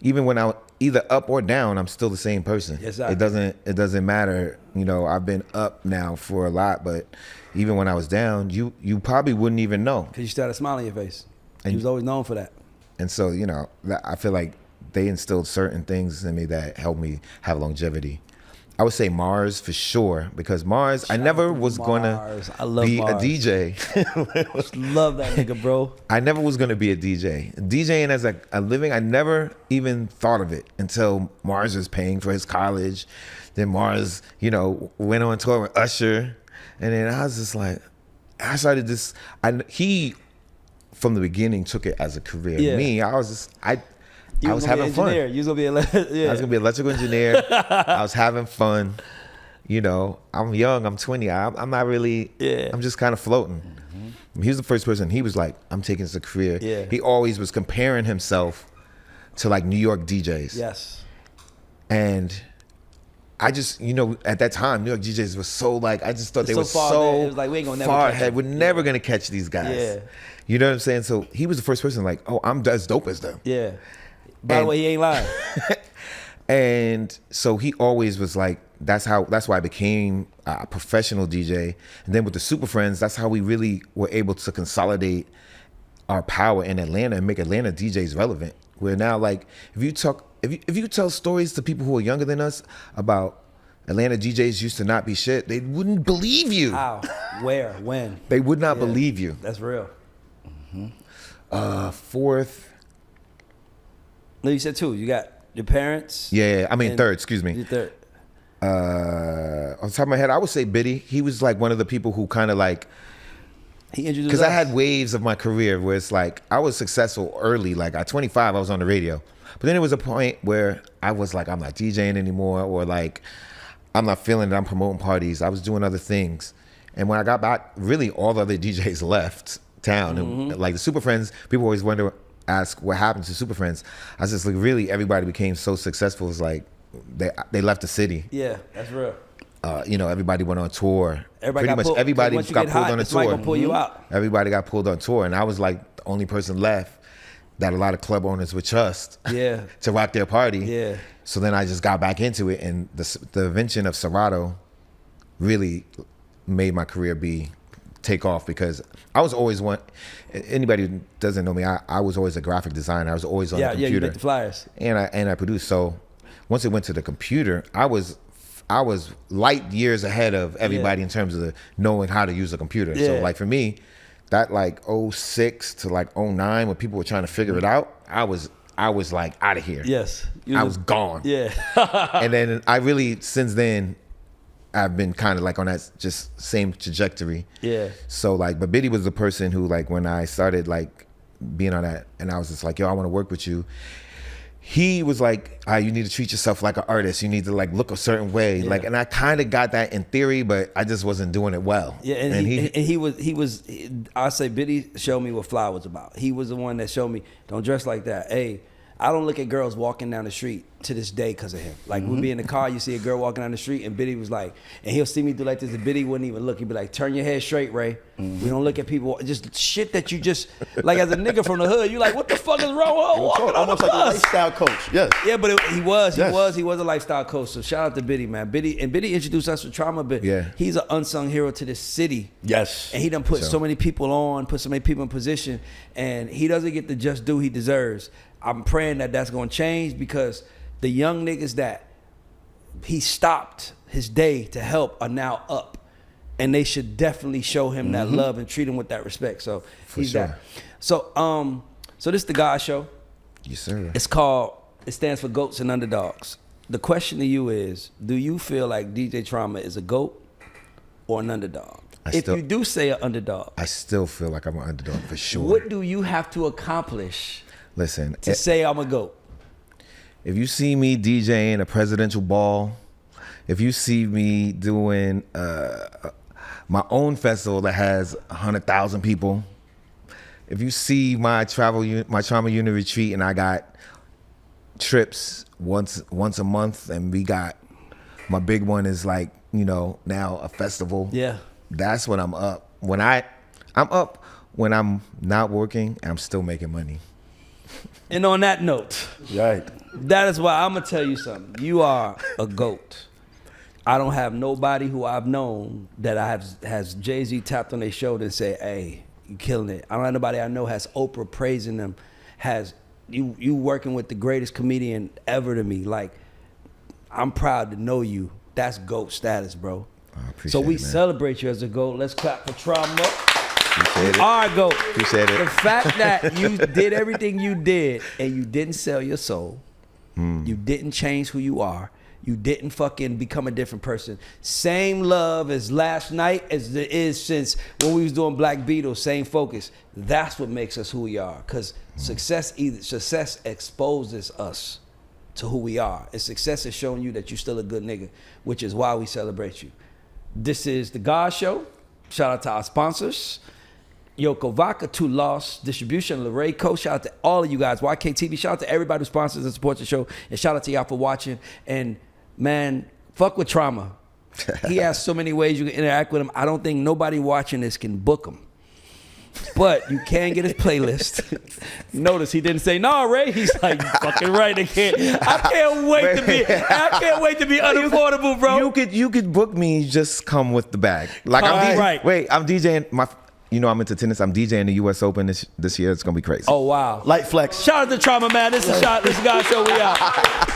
D: even when I either up or down, I'm still the same person.
A: Exactly.
D: It doesn't matter. You know, I've been up now for a lot, but even when I was down, you probably wouldn't even know.
A: Because you still had a smile on your face. And you was always known for that.
D: And so, you know, I feel like they instilled certain things in me that helped me have longevity. I would say Mars for sure, because Mars, I never was going to be a DJ.
A: Love that nigga, bro.
D: I never was going to be a DJ. DJing as a living, I never even thought of it until Mars was paying for his college. Then Mars, you know, went on tour with Usher. And then I was just like, I started this, he from the beginning took it as a career.
A: Yeah.
D: Me, I was just, I was having fun.
A: You was gonna be
D: I was gonna be an electrical engineer. I was having fun. You know, I'm young. I'm 20. I'm not really.
A: Yeah.
D: I'm just kind of floating. He was the first person. He was like, I'm taking this as a career.
A: Yeah.
D: He always was comparing himself to like New York DJs.
A: Yes.
D: And I just, you know, at that time, New York DJs was so like, I just thought they were
A: so it was like, we ain't gonna never
D: far
A: catch
D: ahead.
A: them.
D: We're never gonna catch these guys.
A: Yeah.
D: You know what I'm saying? So he was the first person like, oh, I'm as dope as them.
A: Yeah. By the way, he ain't lying.
D: And so he always was like, that's why I became a professional DJ. And then with the Super Friends, that's how we really were able to consolidate our power in Atlanta and make Atlanta DJs relevant. Where now, like, if you tell stories to people who are younger than us about Atlanta DJs used to not be shit, they wouldn't believe you.
A: How? Where? When?
D: They would not believe you.
A: That's real.
D: Fourth.
A: No, you said 2. You got Your parents?
D: Yeah, I mean third. Excuse me.
A: Your third.
D: On the top of my head, I would say Biddy. He was like one of the people who kind of like.
A: He introduced
D: Because
A: us.
D: I had waves of my career where it's like I was successful early. Like at 25, I was on the radio. But then there was a point where I was like, I'm not DJing anymore, or like I'm not feeling it. I'm promoting parties. I was doing other things. And when I got back, really all the other DJs left town. And like the Super Friends, people always ask what happened to Super Friends. I was just like, really, everybody became so successful. It's like they left the city.
A: Yeah, that's real.
D: Everybody went on tour.
A: Everybody
D: got pulled on a tour.
A: Gonna pull you out.
D: Everybody got pulled on tour, and I was like the only person left that a lot of club owners would trust.
A: Yeah.
D: To rock their party.
A: Yeah.
D: So then I just got back into it, and the invention of Serato really made my career take off, because I was always anybody who doesn't know me, I was always a graphic designer. I was always on the computer.
A: Yeah, you make the flyers.
D: And I produced. So once it went to the computer, I was light years ahead of everybody in terms of knowing how to use a computer.
A: Yeah.
D: So like for me, that like 06 to like 09, when people were trying to figure it out, I was like out of here.
A: Yes.
D: I was gone.
A: Yeah.
D: And then I really, since then, I've been kind of like on that just same trajectory.
A: Yeah.
D: So like, but Biddy was the person who, like, when I started like being on that, and I was just like, yo, I want to work with you. He was like, you need to treat yourself like an artist. You need to like look a certain way.
A: Yeah.
D: Like, and I kind of got that in theory, but I just wasn't doing it well.
A: Yeah, and he was. I say Biddy showed me what fly was about. He was the one that showed me, don't dress like that. Hey, I don't look at girls walking down the street to this day because of him. Like, we'd be in the car, you see a girl walking down the street, and Biddy was like, and he'll see me do like this, and Biddy wouldn't even look. He'd be like, turn your head straight, Ray. We don't look at people, just shit that you just, like as a nigga from the hood, you like, what the fuck is wrong with her?
C: Almost like a lifestyle coach. Yes.
A: Yeah, but he was a lifestyle coach. So shout out to Biddy, man. Biddy introduced us to Trauma, but he's an unsung hero to this city.
C: Yes.
A: And he done put so many people on, put so many people in position, and he doesn't get the just due he deserves. I'm praying that that's going to change, because the young niggas that he stopped his day to help are now up, and they should definitely show him that love and treat him with that respect. So he's
D: sure.
A: that. So so this is the God Show.
D: Yes, sir.
A: It stands for Goats and Underdogs. The question to you is, do you feel like DJ Trauma is a goat or an underdog? If you do say an underdog,
D: I still feel like I'm an underdog for sure.
A: what do you have to accomplish?
D: Listen,
A: to say I'm a GOAT?
D: If you see me DJing a presidential ball, if you see me doing my own festival that has 100,000 people, if you see my Trauma Unit retreat and I got trips once a month, and we got my big one is like, now a festival.
A: Yeah.
D: That's when I'm up. I'm up when I'm not working and I'm still making money.
A: And on that note,
C: Right.
A: that is why I'm going to tell you something. You are a GOAT. I don't have nobody who I've known that has Jay-Z tapped on their shoulder and say, hey, you killing it. I don't have nobody I know has Oprah praising them, has you working with the greatest comedian ever to me. Like, I'm proud to know you. That's GOAT status, bro.
D: I appreciate
A: so we
D: it, man.
A: celebrate you as a GOAT. Let's clap for Trauma.
D: Appreciate it.
A: All right, GOAT.
D: Appreciate it.
A: The fact that you did everything you did and you didn't sell your soul, you didn't change who you are, you didn't fucking become a different person. Same love as last night as there is since when we was doing Black Beatles, same focus. That's what makes us who we are. Because success exposes us to who we are. And success is showing you that you're still a good nigga, which is why we celebrate you. This is The God Show. Shout out to our sponsors. Yoko Vodka, 2 Lost Distribution, Luray Co. Shout out to all of you guys. YKTV. Shout out to everybody who sponsors and supports the show. And shout out to y'all for watching. And man, fuck with Trauma. He has so many ways you can interact with him. I don't think nobody watching this can book him. But you can get his playlist. Notice he didn't say, "No, Ray." He's like, "Fucking right, I can't wait to be unaffordable, bro."
D: You could book me. Just come with the bag. Like I'm DJing I'm into tennis. I'm DJing the U.S. Open this year. It's gonna be crazy.
A: Oh wow!
C: Light flex.
A: Shout out to Trauma, man. This is God Show. We out.